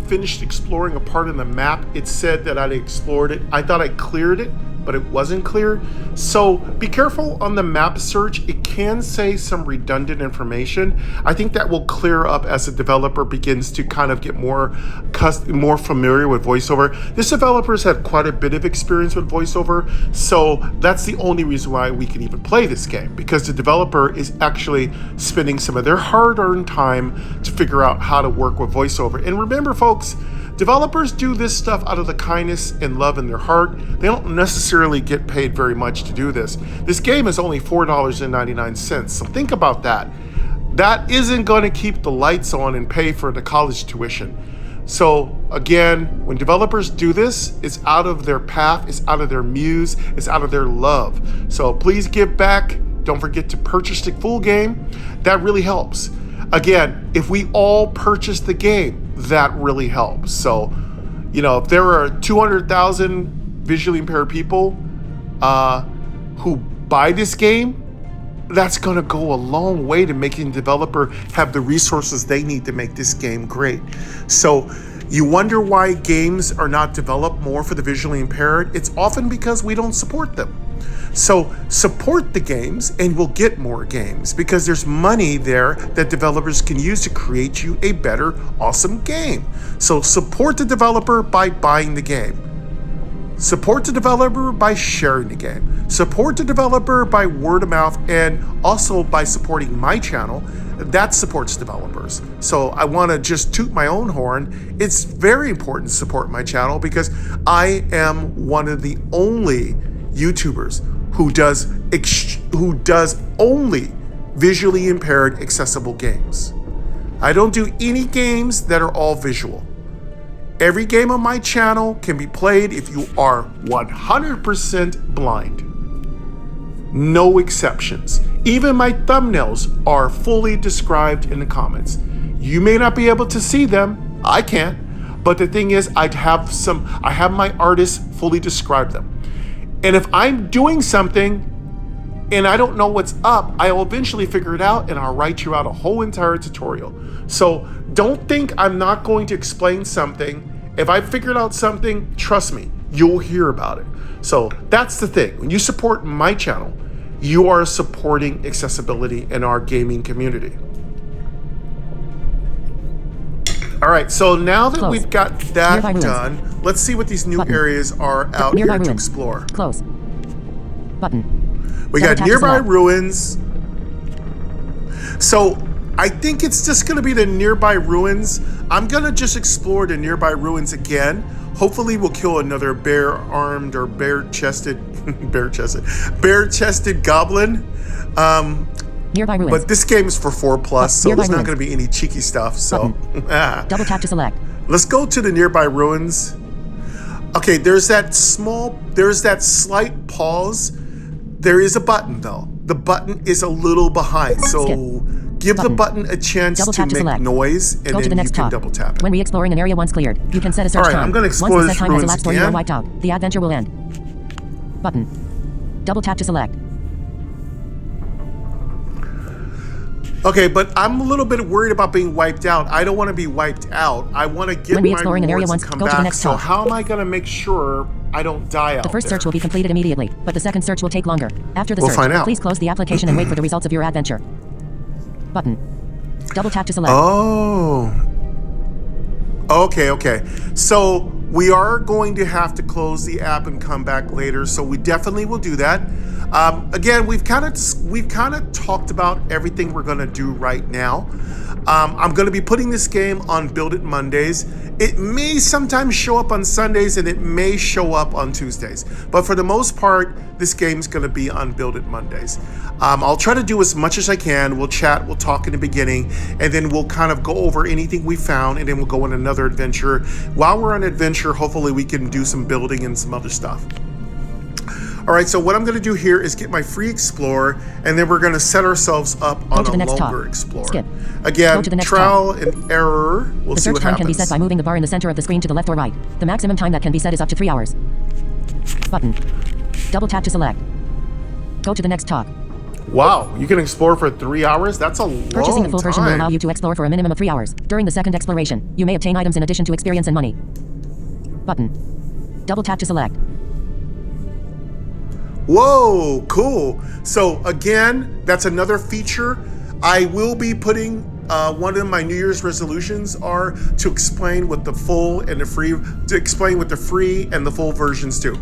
finished exploring a part of the map, it said that I'd explored it. I thought I cleared it, but it wasn't cleared. So be careful on the map search. It can say some redundant information. I think that will clear up as the developer begins to kind of get more familiar with voiceover. This developer's had quite a bit of experience with voiceover, so that's the only reason why we can even play this game, because the developer is actually spending some of their hard-earned time to figure out how to work with voiceover. And remember, folks, developers do this stuff out of the kindness and love in their heart. They don't necessarily get paid very much to do this. This game is only $4.99, so think about that. That isn't going to keep the lights on and pay for the college tuition. So again, when developers do this, it's out of their path, it's out of their muse, it's out of their love. So please give back. Don't forget to purchase the full game. That really helps. Again, if we all purchase the game, that really helps. So, you know, if there are 200,000 visually impaired people who buy this game, that's going to go a long way to making the developer have the resources they need to make this game great. So you wonder why games are not developed more for the visually impaired? It's often because we don't support them. So support the games and we'll get more games, because there's money there that developers can use to create you a better, awesome game. So support the developer by buying the game. Support the developer by sharing the game. Support the developer by word of mouth, and also by supporting my channel. That supports developers. So I want to just toot my own horn. It's very important to support my channel, because I am one of the only YouTubers who does only visually impaired accessible games. I don't do any games that are all visual. Every game on my channel can be played if you are 100% blind. No exceptions. Even my thumbnails are fully described in the comments. You may not be able to see them, I can't, but the thing is, I have my artists fully describe them. And if I'm doing something and I don't know what's up, I'll eventually figure it out and I'll write you out a whole entire tutorial. So don't think I'm not going to explain something. If I figured out something, trust me, you'll hear about it. So that's the thing. When you support my channel, you are supporting accessibility in our gaming community. All right, so now that we've got that done, let's see what these new areas are out here to explore. Close. Button. We got nearby ruins. So I think it's just gonna be the nearby ruins. I'm gonna just explore the nearby ruins again. Hopefully we'll kill another bare-armed or bare-chested goblin. Nearby ruins. But this game is for 4+, so there's not going to be any cheeky stuff. So double tap to select. Let's go to the nearby ruins. Okay, there's that slight pause. There is a button though. The button is a little behind, so give the button a chance to make noise, and then you can double tap it. When re-exploring an area once cleared, you can set a search time. All right, I'm going to explore once the this set time has ruins elapsed or you are again. wiped out, the adventure will end. Button. Double tap to select. Okay, but I'm a little bit worried about being wiped out. I don't want to be wiped out. I want to get my re-exploring an area rewards once, and come go to the back. next So top. how am I going to make sure I don't die out The first there? search will be completed immediately, but the second search will take longer. After the We'll search, find out. please close the application and wait for the results of your adventure. Button. Double tap to select. Oh. Okay. So we are going to have to close the app and come back later. So we definitely will do that. Again, we've kind of talked about everything we're going to do right now. I'm going to be putting this game on Build It Mondays. It may sometimes show up on Sundays and it may show up on Tuesdays. But for the most part, this game's going to be on Build It Mondays. I'll try to do as much as I can. We'll chat, we'll talk in the beginning, and then we'll kind of go over anything we found, and then we'll go on another adventure. While we're on adventure, hopefully we can do some building and some other stuff. All right, so what I'm going to do here is get my free Explorer, and then we're going to set ourselves up on a longer Explorer. Skip. Again, trial and error. We'll see what happens. The search time can be set by moving the bar in the center of the screen to the left or right. The maximum time that can be set is up to 3 hours. Button. Double tap to select. Go to the next talk. Wow, you can explore for 3 hours? That's a long time. Purchasing the full version will allow you to explore for a minimum of 3 hours. During the second exploration, you may obtain items in addition to experience and money. Button. Double tap to select. Whoa, cool. So again, that's another feature. I will be putting one of my New Year's resolutions are to explain what the full and the free, to explain what the free and the full versions do.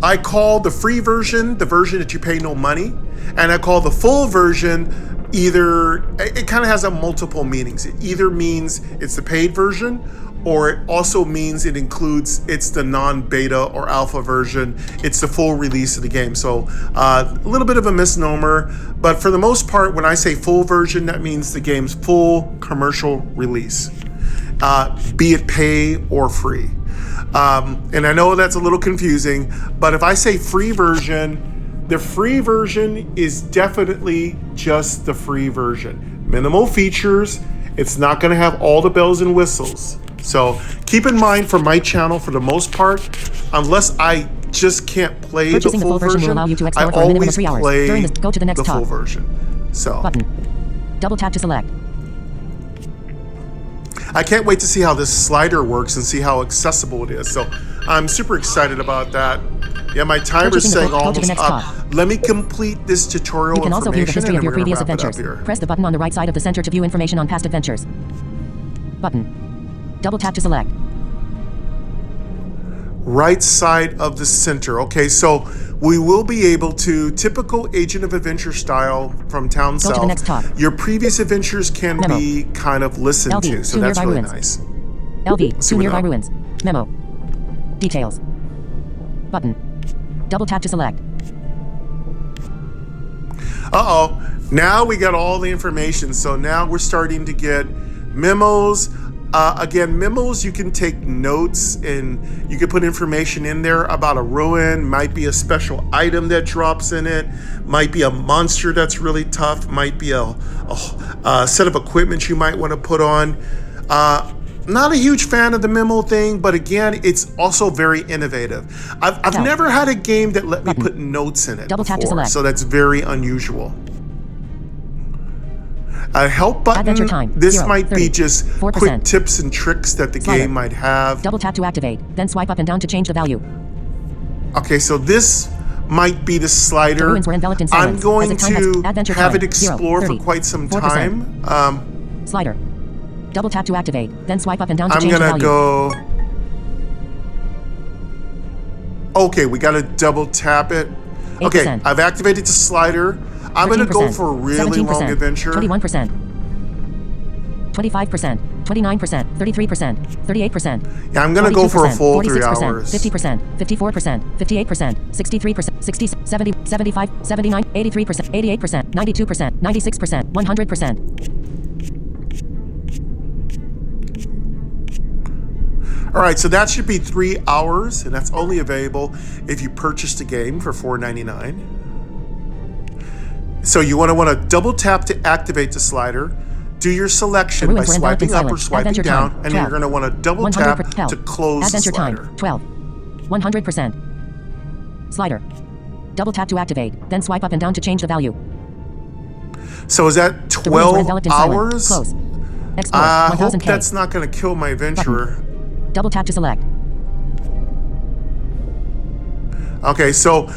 I call the free version the version that you pay no money, and I call the full version it kind of has a multiple meanings. It either means it's the paid version, or it also means it's the non-beta or alpha version. It's the full release of the game. So a little bit of a misnomer, but for the most part, when I say full version, that means the game's full commercial release, be it pay or free. And I know that's a little confusing, but if I say free version, the free version is definitely just the free version. Minimal features. It's not going to have all the bells and whistles. So keep in mind, for my channel, for the most part, unless I just can't play Purchasing the full version, will allow you to I explore for a minimum of always 3 hours. play During this, go to the next the full talk. version. So Button. Double tap to select. I can't wait to see how this slider works and see how accessible it is. So I'm super excited about that. Yeah, my timer's saying almost up. Let me complete this tutorial You can also view the information history of and your we're gonna previous wrap it up adventures. here. Press the button on the right side of the center to view information on past adventures. Button. Double tap to select. Right side of the center. Okay, so we will be able to, typical Agent of Adventure style from Town Go South, to the next talk. your previous adventures can Memo. be kind of listened LV, to, so two that's nearby really ruins. nice. LV, See 2 what nearby now? ruins. Memo. Details. Button. Double tap to select. Uh-oh, now we got all the information. So now we're starting to get memos. Again, memos, you can take notes and you can put information in there about a ruin, might be a special item that drops in it, might be a monster that's really tough, might be a set of equipment you might want to put on. Not a huge fan of the memo thing, but again, it's also very innovative. I've never had a game that let me put notes in it Double tap to before, select. so that's very unusual. A help Adventure button, time, this 0, might 30, be just 4%. quick tips and tricks that the Slider. game might have. Double tap to activate, then swipe up and down to change the value. Okay, so this might be the The slider. ruins were enveloped in I'm silence. going As the time has- to Adventure have time, it explore 0, for quite some 4%. time. Slider. Double tap to activate, then swipe up and down to I'm change the gonna value. go. Okay, we gotta double tap it. Okay, 8%. I've activated the slider. I'm gonna go 13%, for a really 17%, long adventure. 21%. 25%, 29%, 33%, 38%. Yeah, I'm gonna go for a 42%, full 3 46%, hours. 50%, 54%, 58%, 63%, 60, 70, 75, 79, 83%, 88%, 92%, 96%, 100%. All right, so that should be 3 hours, and that's only available if you purchase the game for $4.99. So you want to double tap to activate the slider. Do your selection by ruins were enveloped in swiping up or silence. swiping Adventure down, time, and 12. you're going to want to double tap 100%. to close Adventure the slider. time, 12. 100%. Slider. Double tap to activate, then swipe up and down to change the value. So is that The ruins were 12 enveloped in silence. hours? Close. Explore, I hope 1000K. that's not going to kill my adventurer. Double tap to select. Okay, so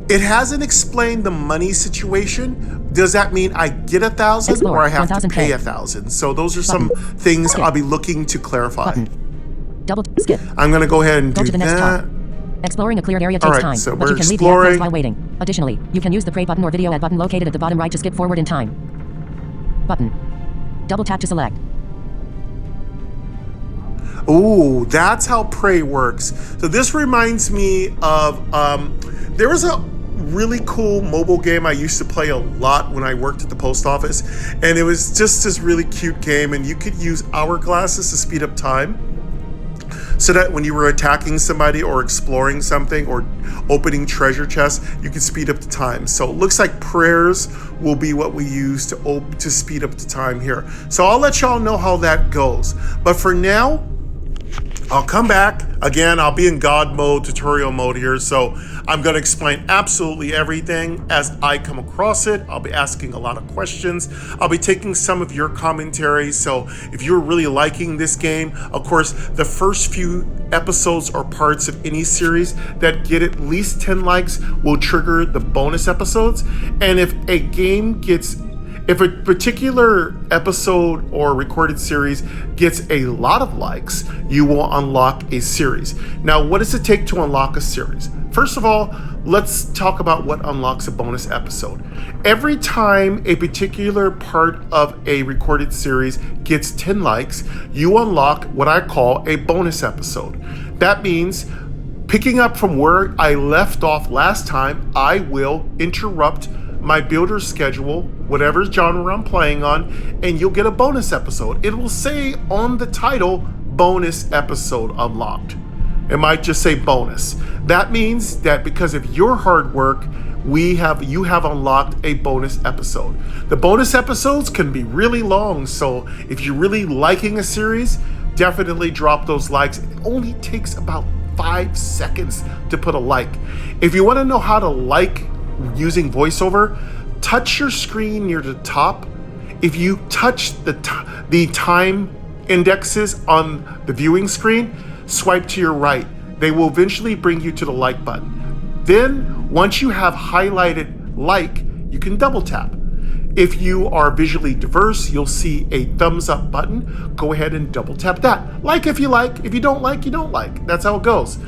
it hasn't explained the money situation. Does that mean I get 1,000 Explore, or I have to 1000K. pay 1,000? So those are some things Skip. I'll be looking to clarify. Button. Double skip. I'm going to go ahead and Go do to the next that. talk. Exploring a cleared area takes Alright, time, so but we're you can leave the exploring. outpost while waiting. Additionally, you can use the pray button or video add button located at the bottom right to skip forward in time. Button. Double tap to select. Ooh, that's how pray works. So this reminds me of, there was a really cool mobile game I used to play a lot when I worked at the post office. And it was just this really cute game, and you could use hourglasses to speed up time. So that when you were attacking somebody or exploring something or opening treasure chests, you could speed up the time. So it looks like prayers will be what we use to speed up the time here. So I'll let y'all know how that goes. But for now, I'll come back. Again, I'll be in God mode, tutorial mode here. So I'm going to explain absolutely everything as I come across it. I'll be asking a lot of questions. I'll be taking some of your commentary. So if you're really liking this game, of course, the first few episodes or parts of any series that get at least 10 likes will trigger the bonus episodes. And if a game gets If a particular episode or recorded series gets a lot of likes, you will unlock a series. Now, what does it take to unlock a series? First of all, let's talk about what unlocks a bonus episode. Every time a particular part of a recorded series gets 10 likes, you unlock what I call a bonus episode. That means picking up from where I left off last time, I will interrupt my builder's schedule, whatever genre I'm playing on, and you'll get a bonus episode. It will say on the title, bonus episode unlocked. It might just say bonus. That means that because of your hard work, you have unlocked a bonus episode. The bonus episodes can be really long, so if you're really liking a series, definitely drop those likes. It only takes about 5 seconds to put a like. If you want to know how to like using voiceover, touch your screen near the top. If you touch the time indexes on the viewing screen, swipe to your right. They will eventually bring you to the like button. Then, once you have highlighted like, you can double tap. If you are visually diverse, you'll see a thumbs up button. Go ahead and double tap that. Like if you like. If you don't like, you don't like. That's how it goes.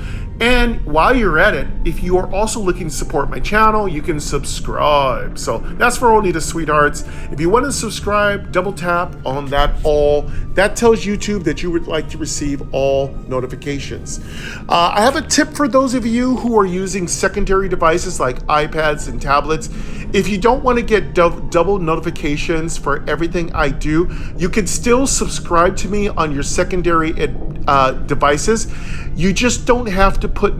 And while you're at it, if you are also looking to support my channel, you can subscribe. So that's for only the sweethearts. If you want to subscribe, double tap on that all. That tells YouTube that you would like to receive all notifications. I have a tip for those of you who are using secondary devices like iPads and tablets. If you don't want to get double notifications for everything I do, you can still subscribe to me on your secondary devices. You just don't have to put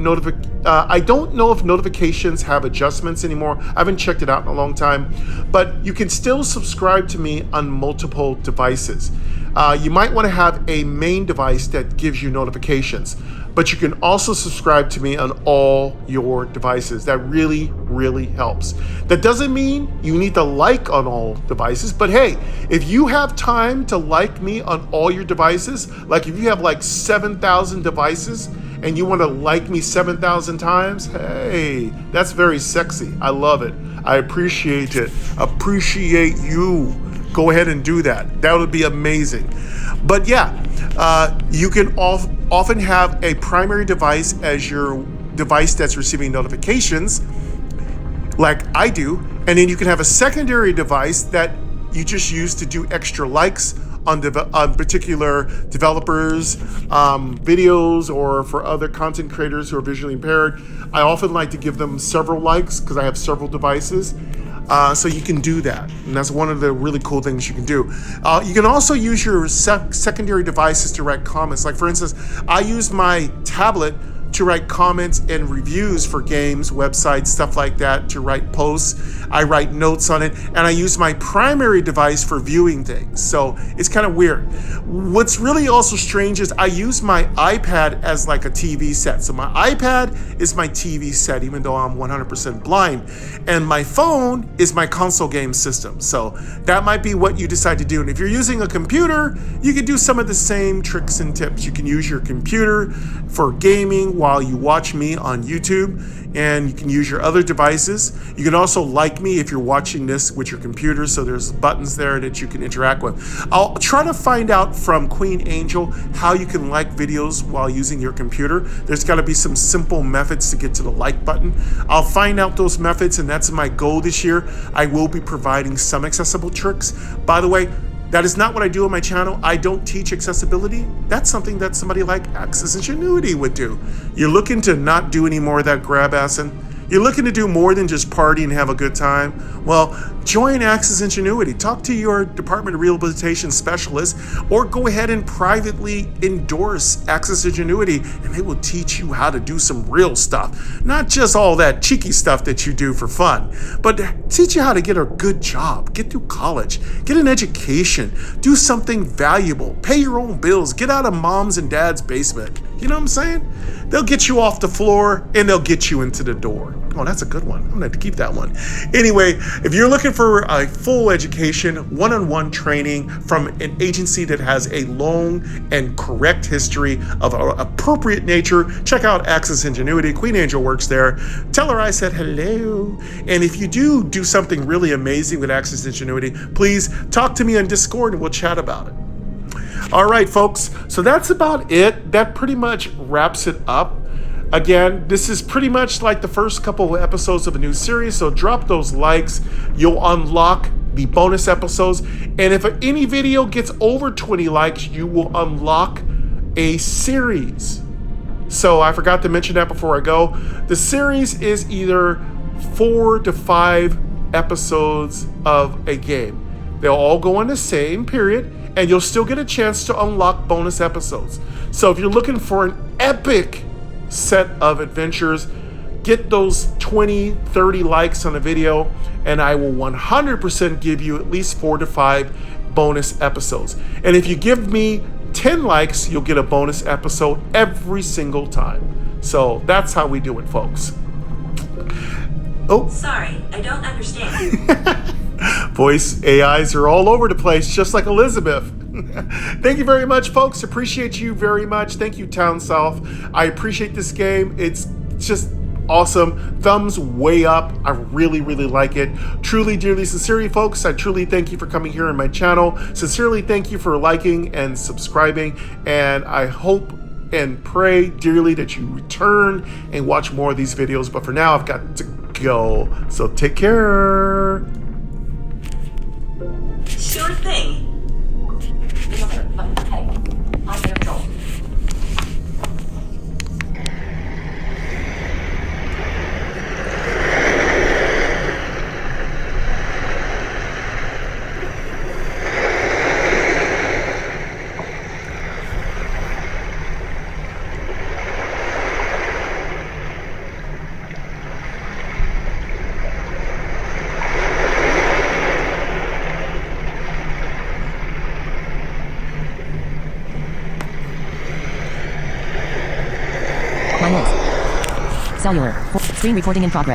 I don't know if notifications have adjustments anymore. I haven't checked it out in a long time, but you can still subscribe to me on multiple devices. You might want to have a main device that gives you notifications, but you can also subscribe to me on all your devices. That really, really helps. That doesn't mean you need to like on all devices, but hey, if you have time to like me on all your devices, like if you have like 7,000 devices and you want to like me 7,000 times, hey, that's very sexy. I love it. I appreciate it. Appreciate you. Go ahead and do that. That would be amazing. But yeah, you can often have a primary device as your device that's receiving notifications, like I do, and then you can have a secondary device that you just use to do extra likes on particular developers' videos, or for other content creators who are visually impaired. I often like to give them several likes because I have several devices. So you can do that, and that's one of the really cool things you can do. You can also use your secondary devices to write comments. Like for instance, I use my tablet to write comments and reviews for games, websites, stuff like that, to write posts. I write notes on it, and I use my primary device for viewing things. So it's kind of weird. What's really also strange is I use my iPad as like a TV set. So my iPad is my TV set, even though I'm 100% blind. And my phone is my console game system. So that might be what you decide to do. And if you're using a computer, you can do some of the same tricks and tips. You can use your computer for gaming while you watch me on YouTube, and you can use your other devices. You can also like me if you're watching this with your computer, so there's buttons there that you can interact with. I'll try to find out from Queen Angel how you can like videos while using your computer. There's got to be some simple methods to get to the like button. I'll find out those methods, and that's my goal this year. I will be providing some accessible tricks. By the way, that is not what I do on my channel. I don't teach accessibility. That's something that somebody like Access Ingenuity would do. You're looking to not do any more of that grab-assing. You're looking to do more than just party and have a good time. Well, join Access Ingenuity. Talk to your Department of Rehabilitation specialist, or go ahead and privately endorse Access Ingenuity, and they will teach you how to do some real stuff. Not just all that cheeky stuff that you do for fun, but teach you how to get a good job, get through college, get an education, do something valuable, pay your own bills, get out of mom's and dad's basement. You know what I'm saying? They'll get you off the floor and they'll get you into the door. Oh, that's a good one. I'm gonna have to keep that one. Anyway, if you're looking for a full education, one-on-one training from an agency that has a long and correct history of appropriate nature, check out Access Ingenuity. Queen Angel works there. Tell her I said hello. And if you do something really amazing with Access Ingenuity, please talk to me on Discord and we'll chat about it. All right, folks, so that's about it. That pretty much wraps it up. Again, this is pretty much like the first couple of episodes of a new series, so drop those likes. You'll unlock the bonus episodes. And if any video gets over 20 likes, you will unlock a series. So I forgot to mention that before I go. The series is either 4 to 5 episodes of a game. They'll all go in the same period, and you'll still get a chance to unlock bonus episodes. So if you're looking for an epic set of adventures, get those 20, 30 likes on a video, and I will 100% give you at least 4 to 5 bonus episodes. And if you give me 10 likes, you'll get a bonus episode every single time. So that's how we do it, folks. Oh. Sorry, I don't understand. Voice AIs are all over the place, just like Elizabeth. Thank you very much, folks. Appreciate you very much. Thank you, Town South. I appreciate this game. It's just awesome. Thumbs way up. I really, really like it. Truly, dearly, sincerely, folks, I truly thank you for coming here on my channel. Sincerely, thank you for liking and subscribing. And I hope and pray dearly that you return and watch more of these videos. But for now, I've got to go. So take care. Sure thing. Cellular. Screen recording in progress.